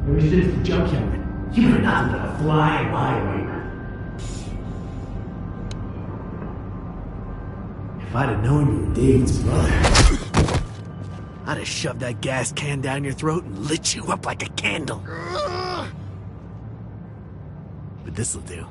Ever since the junkyard, you were nothing but a fly in my ointment. If I'd have known you were David's brother, I'd have shoved that gas can down your throat and lit you up like a candle. But this'll do.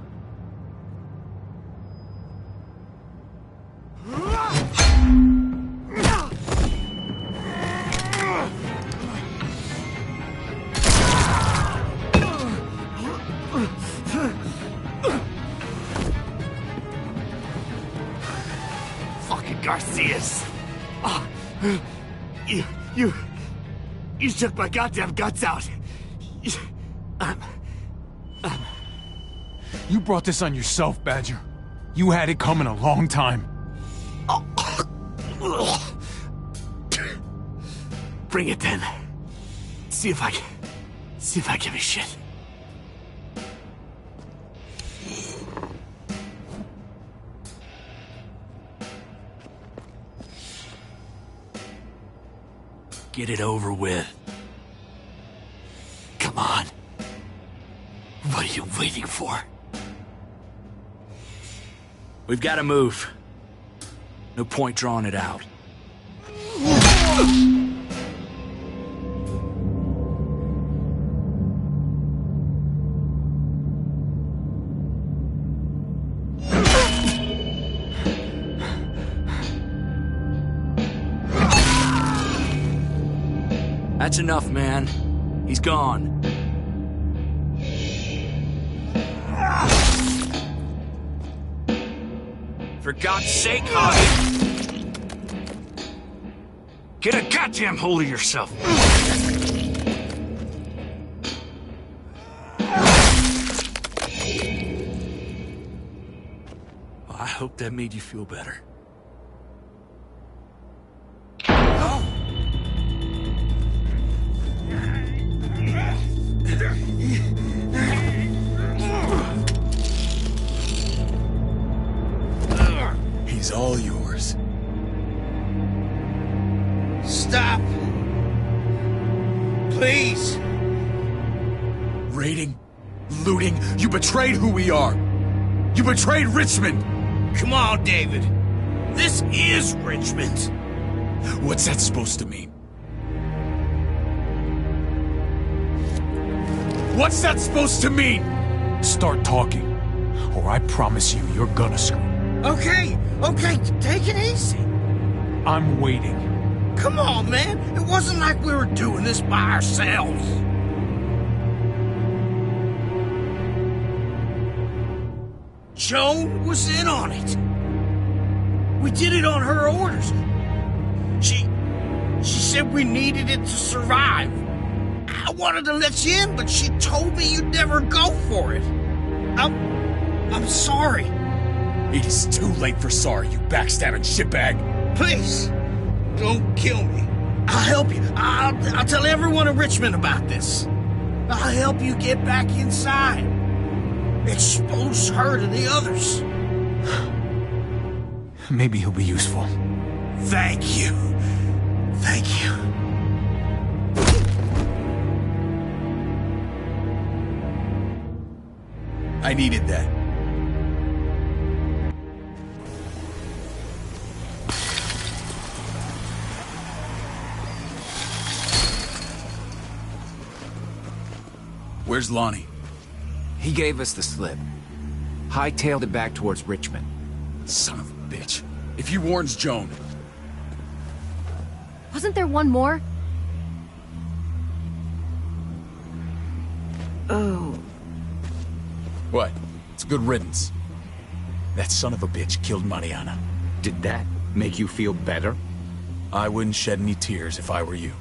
Fucking Garcias! Oh, you took my goddamn guts out.
You brought this on yourself, Badger. You had it coming a long time.
Bring it then. See if I give a shit.
Get it over with.
Come on. What are you waiting for?
We've got to move. No point drawing it out. That's enough, man. He's gone. For God's sake, Javi! Get a goddamn hold of yourself! I hope that made you feel better.
He's all yours.
Stop! Please!
Raiding, looting, you betrayed who we are! You betrayed Richmond!
Come on, David. This is Richmond.
What's that supposed to mean? What's that supposed to mean? Start talking, or I promise you, you're gonna scream.
Okay, take it easy.
I'm waiting.
Come on, man. It wasn't like we were doing this by ourselves. Joan was in on it. We did it on her orders. She said we needed it to survive. I wanted to let you in, but she told me you'd never go for it. I'm sorry.
It is too late for sorry, you backstabbing shitbag.
Please, don't kill me. I'll help you. I'll tell everyone in Richmond about this. I'll help you get back inside. Expose her to the others.
Maybe he'll be useful.
Thank you. Thank you.
I needed that. Where's Lonnie?
He gave us the slip. Hightailed it back towards Richmond.
Son of a bitch. If he warns Joan...
Wasn't there one more?
Oh.
What? It's good riddance. That son of a bitch killed Mariana.
Did that make you feel better?
I wouldn't shed any tears if I were you.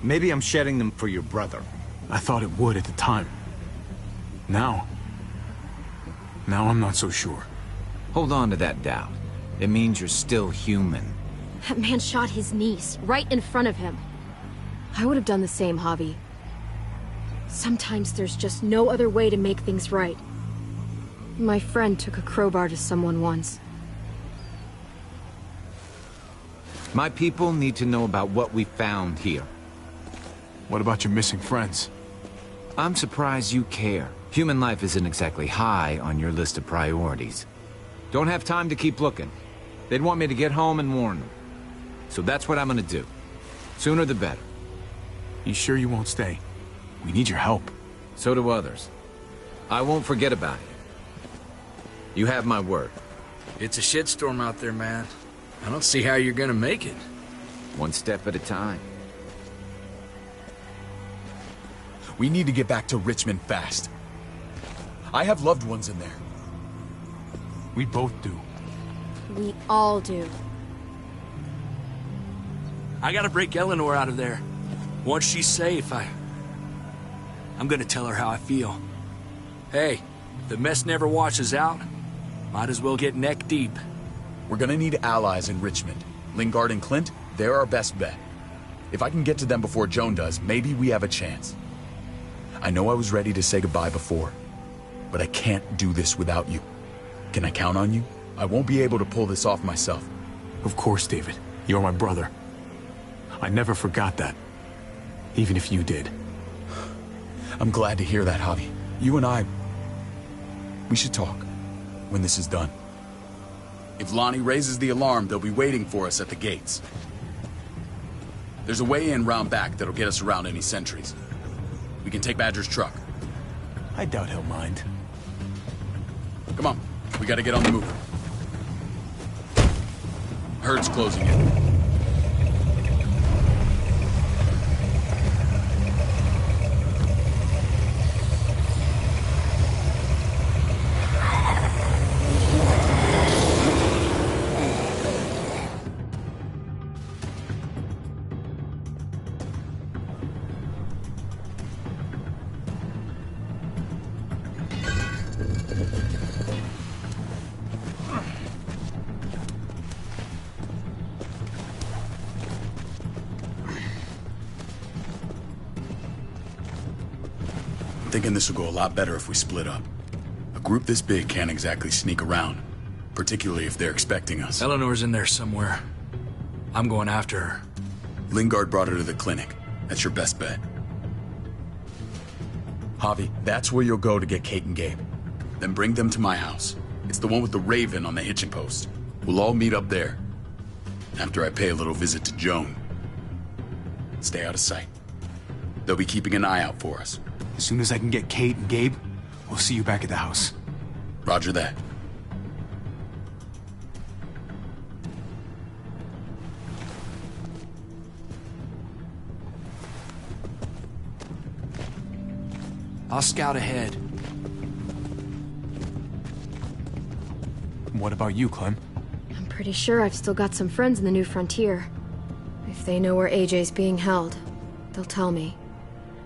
Maybe I'm shedding them for your brother. I thought it would at the time. Now I'm not so sure.
Hold on to that doubt. It means you're still human.
That man shot his niece, right in front of him. I would have done the same, Javi. Sometimes there's just no other way to make things right. My friend took a crowbar to someone once.
My people need to know about what we found here.
What about your missing friends?
I'm surprised you care. Human life isn't exactly high on your list of priorities. Don't have time to keep looking. They'd want me to get home and warn them. So that's what I'm gonna do. Sooner the better.
You sure you won't stay? We need your help.
So do others. I won't forget about it. You have my word.
It's a shitstorm out there, man. I don't see how you're gonna make it.
One step at a time.
We need to get back to Richmond fast. I have loved ones in there.
We both do.
We all do.
I gotta break Eleanor out of there. Once she's safe, I'm gonna tell her how I feel. Hey, if the mess never washes out, might as well get neck deep.
We're gonna need allies in Richmond. Lingard and Clint, they're our best bet. If I can get to them before Joan does, maybe we have a chance. I know I was ready to say goodbye before, but I can't do this without you. Can I count on you? I won't be able to pull this off myself.
Of course, David. You're my brother. I never forgot that. Even if you did.
I'm glad to hear that, Javi. You and I... we should talk when this is done. If Lonnie raises the alarm, they'll be waiting for us at the gates. There's a way in round back that'll get us around any sentries. We can take Badger's truck.
I doubt he'll mind.
Come on, we gotta get on the move. Herd's closing in. Thinking this will go a lot better if we split up. A group this big can't exactly sneak around, particularly if they're expecting us.
Eleanor's in there somewhere. I'm going after her.
Lingard brought her to the clinic. That's your best bet. Javi, that's where you'll go to get Kate and Gabe. Then bring them to my house. It's the one with the Raven on the hitching post. We'll all meet up there. After I pay a little visit to Joan. Stay out of sight. They'll be keeping an eye out for us.
As soon as I can get Kate and Gabe, we'll see you back at the house.
Roger that.
I'll scout ahead.
What about you, Clem?
I'm pretty sure I've still got some friends in the New Frontier. If they know where AJ's being held, they'll tell me.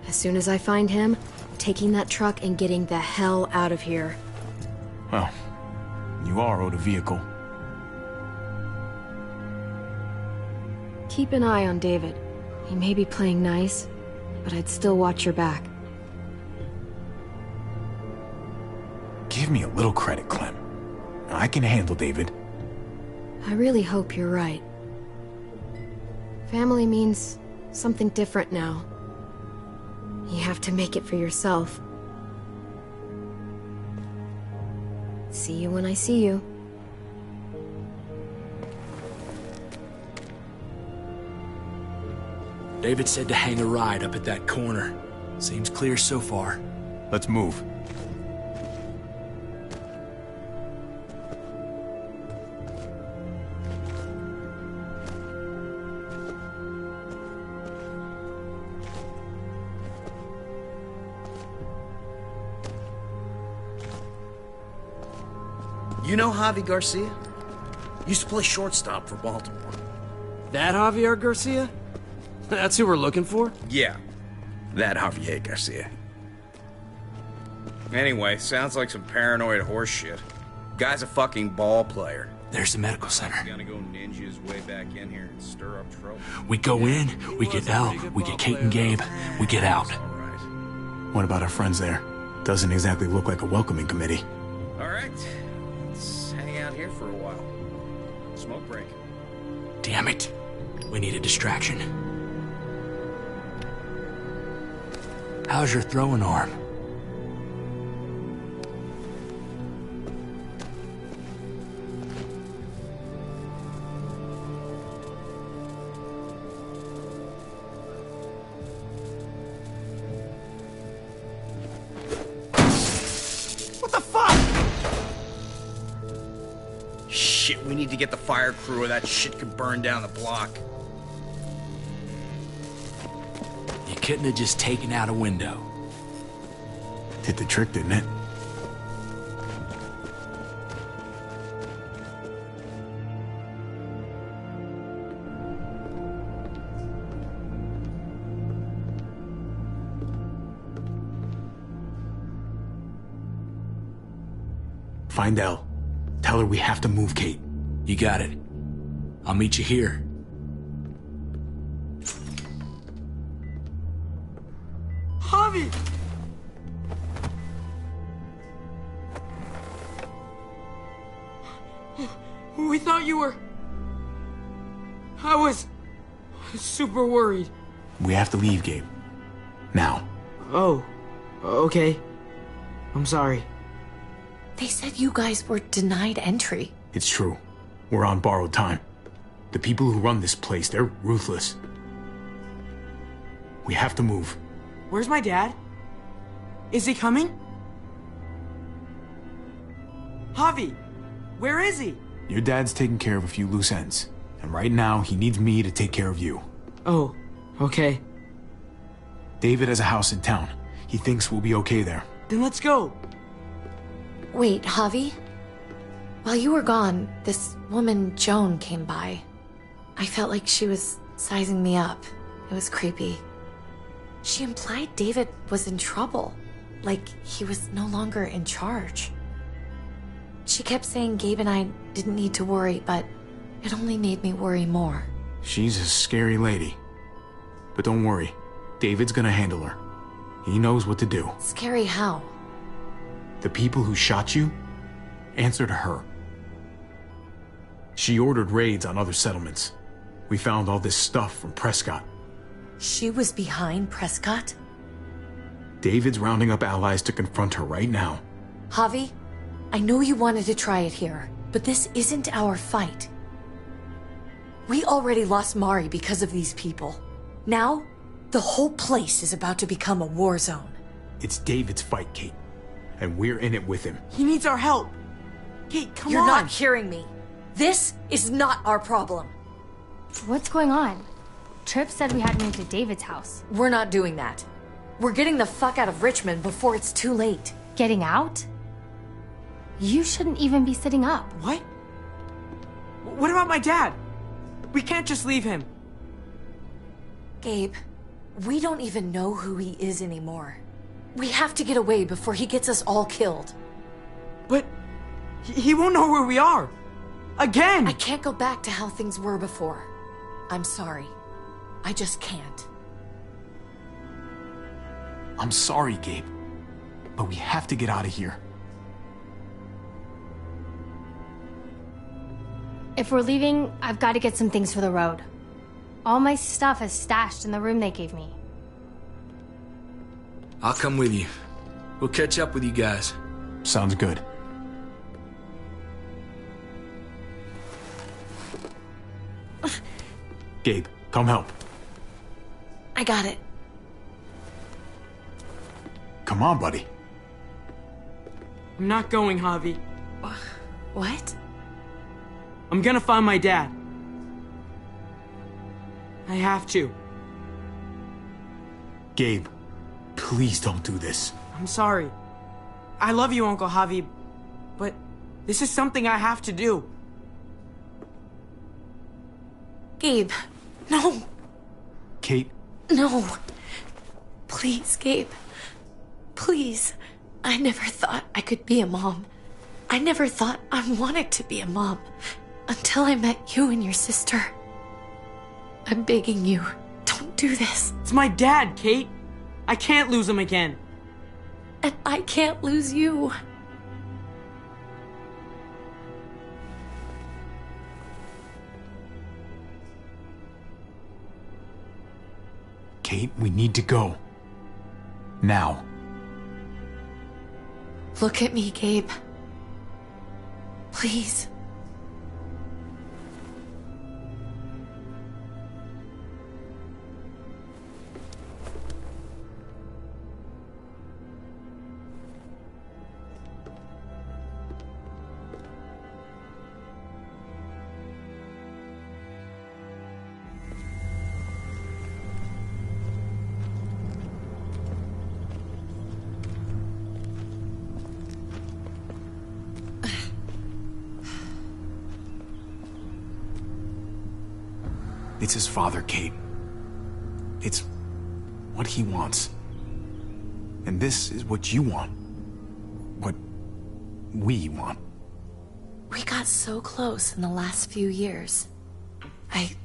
As soon as I find him, I'm taking that truck and getting the hell out of here.
Well, you are owed a vehicle.
Keep an eye on David. He may be playing nice, but I'd still watch your back.
Give me a little credit, Clem. I can handle David.
I really hope you're right. Family means something different now. You have to make it for yourself. See you when I see you.
David said to hang a ride up at that corner. Seems clear so far.
Let's move.
You know Javi Garcia? Used to play shortstop for Baltimore.
That Javier Garcia? That's who we're looking for?
Yeah, that Javier Garcia. Anyway, sounds like some paranoid horse shit. Guy's a fucking ball player.
There's the medical center.
He's gonna go ninja his way back in here and stir up trouble.
We go in, we get Elle, we get Kate and Gabe, we get out.
What about our friends there? Doesn't exactly look like a welcoming committee.
All right, let's hang out here for a while. Smoke break.
Damn it. We need a distraction. How's your throwing arm?
What the fuck? Shit, we need to get the fire crew or that shit could burn down the block.
You couldn't have just taken out a window.
Did the trick, didn't it? Find Elle. Tell her we have to move Kate.
You got it. I'll meet you here.
Javi! We thought you were... I was super worried.
We have to leave, Gabe. Now.
Oh, okay. I'm sorry.
They said you guys were denied entry.
It's true. We're on borrowed time. The people who run this place, they're ruthless. We have to move.
Where's my dad? Is he coming? Javi, where is he?
Your dad's taking care of a few loose ends. And right now, he needs me to take care of you.
Oh, okay.
David has a house in town. He thinks we'll be okay there.
Then let's go.
Wait, Javi? While you were gone, this woman, Joan, came by. I felt like she was sizing me up. It was creepy. She implied David was in trouble. Like he was no longer in charge. She kept saying Gabe and I didn't need to worry, but it only made me worry more.
She's a scary lady. But don't worry. David's gonna handle her. He knows what to do.
Scary how?
The people who shot you answer to her. She ordered raids on other settlements. We found all this stuff from Prescott.
She was behind Prescott?
David's rounding up allies to confront her right now.
Javi, I know you wanted to try it here, but this isn't our fight. We already lost Mari because of these people. Now, the whole place is about to become a war zone.
It's David's fight, Kate. And we're in it with him.
He needs our help. Kate, come on.
You're not hearing me. This is not our problem.
What's going on? Tripp said we had to move to David's house.
We're not doing that. We're getting the fuck out of Richmond before it's too late.
Getting out? You shouldn't even be sitting up.
What? What about my dad? We can't just leave him.
Gabe, we don't even know who he is anymore. We have to get away before he gets us all killed.
But he won't know where we are. Again!
I can't go back to how things were before. I'm sorry. I just can't.
I'm sorry, Gabe. But we have to get out of here.
If we're leaving, I've got to get some things for the road. All my stuff is stashed in the room they gave me.
I'll come with you. We'll catch up with you guys.
Sounds good. Gabe, come help.
I got it.
Come on, buddy.
I'm not going, Javi.
What?
I'm gonna find my dad. I have to.
Gabe, please don't do this.
I'm sorry. I love you, Uncle Javi, but this is something I have to do.
Gabe, no.
Kate?
No. Please, Gabe. Please. I never thought I could be a mom. I never thought I wanted to be a mom. Until I met you and your sister. I'm begging you, don't do this.
It's my dad, Kate. I can't lose him again.
And I can't lose you.
Kate, we need to go. Now.
Look at me, Gabe. Please.
It's his father, Kate. It's what he wants. And this is what you want. What we want.
We got so close in the last few years. I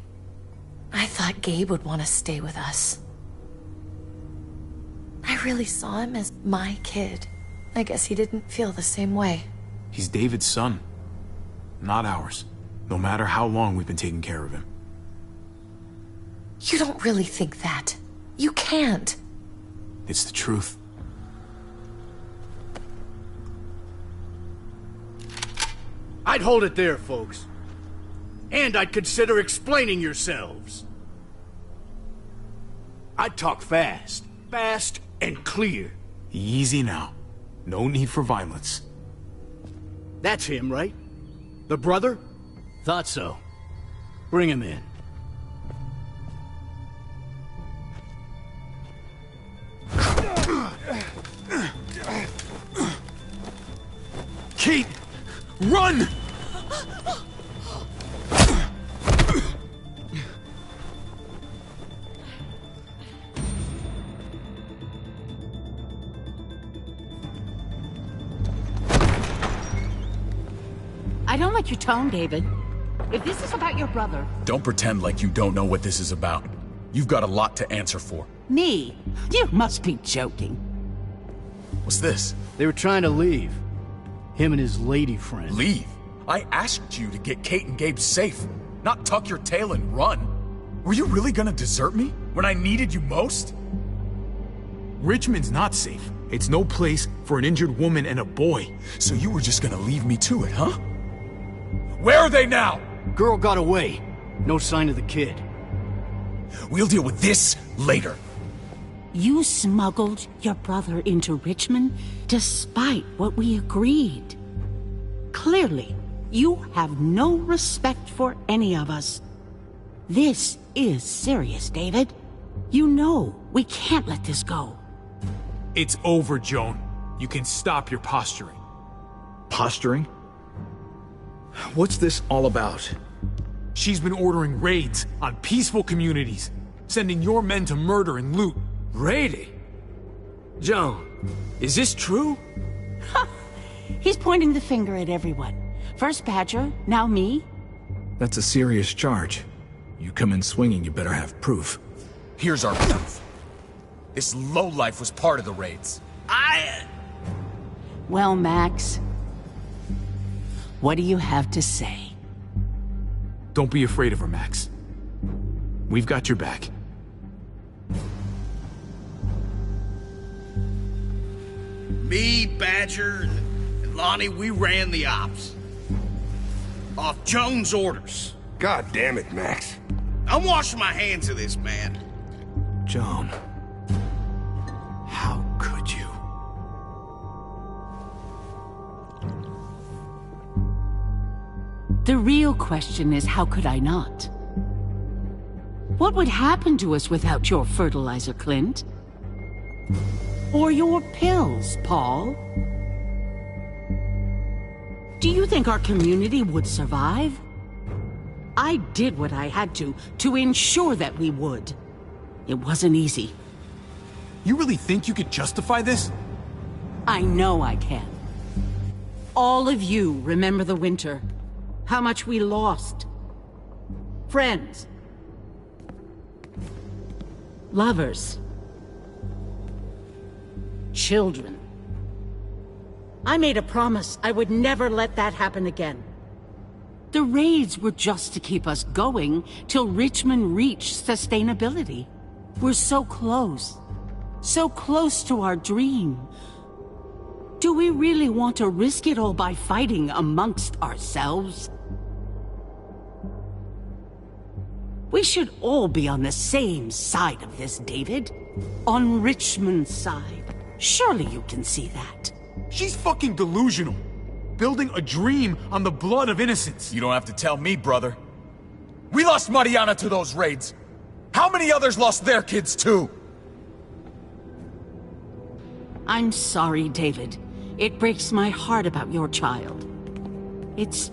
thought Gabe would want to stay with us. I really saw him as my kid. I guess he didn't feel the same way.
He's David's son, not ours. No matter how long we've been taking care of him.
You don't really think that. You can't.
It's the truth.
I'd hold it there, folks. And I'd consider explaining yourselves. I'd talk fast. Fast and clear.
Easy now. No need for violence.
That's him, right? The brother? Thought so. Bring him in.
Kate! Run!
I don't like your tone, David. If this is about your brother...
Don't pretend like you don't know what this is about. You've got a lot to answer for.
Me? You must be joking.
What's this?
They were trying to leave. Him and his lady friend.
Leave? I asked you to get Kate and Gabe safe, not tuck your tail and run. Were you really gonna desert me when I needed you most?
Richmond's not safe. It's no place for an injured woman and a boy.
So you were just gonna leave me to it, huh? Where are they now?
Girl got away. No sign of the kid.
We'll deal with this later.
You smuggled your brother into Richmond despite what we agreed. Clearly, you have no respect for any of us. This is serious, David. You know we can't let this go.
It's over, Joan. You can stop your posturing.
Posturing? What's this all about?
She's been ordering raids on peaceful communities, sending your men to murder and loot.
Raiding? Joan, is this true?
He's pointing the finger at everyone. First Badger, now me.
That's a serious charge. You come in swinging, you better have proof.
Here's our proof. This lowlife was part of the raids.
Well, Max, what do you have to say?
Don't be afraid of her, Max. We've got your back.
Me, Badger, and Lonnie, we ran the ops. Off Joan's orders.
God damn it, Max.
I'm washing my hands of this, man.
Joan. How could you?
The real question is, how could I not? What would happen to us without your fertilizer, Clint? Or your pills, Paul? Do you think our community would survive? I did what I had to ensure that we would. It wasn't easy.
You really think you could justify this?
I know I can. All of you remember the winter. How much we lost. Friends. Lovers. Children. I made a promise I would never let that happen again. The raids were just to keep us going till Richmond reached sustainability. We're so close to our dream. Do we really want to risk it all by fighting amongst ourselves? We should all be on the same side of this, David. On Richmond's side. Surely you can see that.
She's fucking delusional. Building a dream on the blood of innocents.
You don't have to tell me, brother. We lost Mariana to those raids. How many others lost their kids too?
I'm sorry, David. It breaks my heart about your child. It's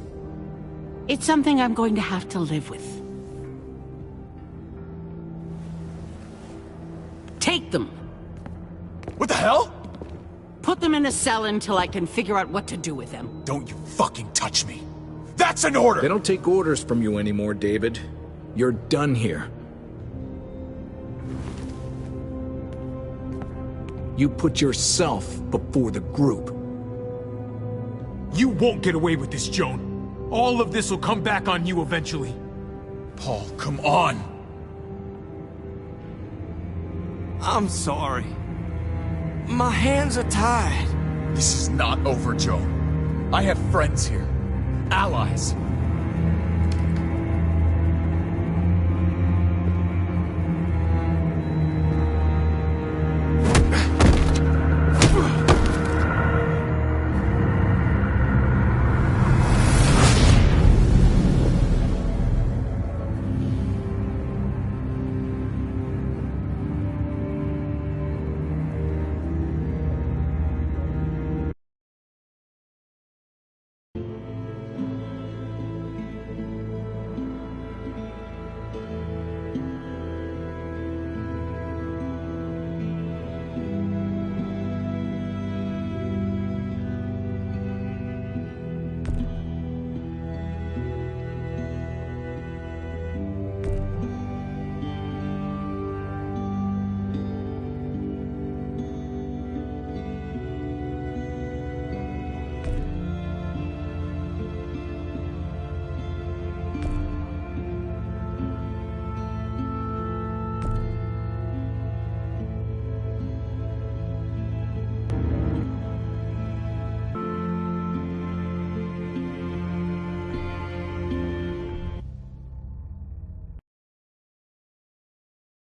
something I'm going to have to live with. Take them.
What the hell?
Put them in a cell until I can figure out what to do with them.
Don't you fucking touch me. That's an order!
They don't take orders from you anymore, David. You're done here. You put yourself before the group.
You won't get away with this, Joan. All of this will come back on you eventually.
Paul, come on!
I'm sorry. My hands are tied.
This is not over, Joan. I have friends here. Allies.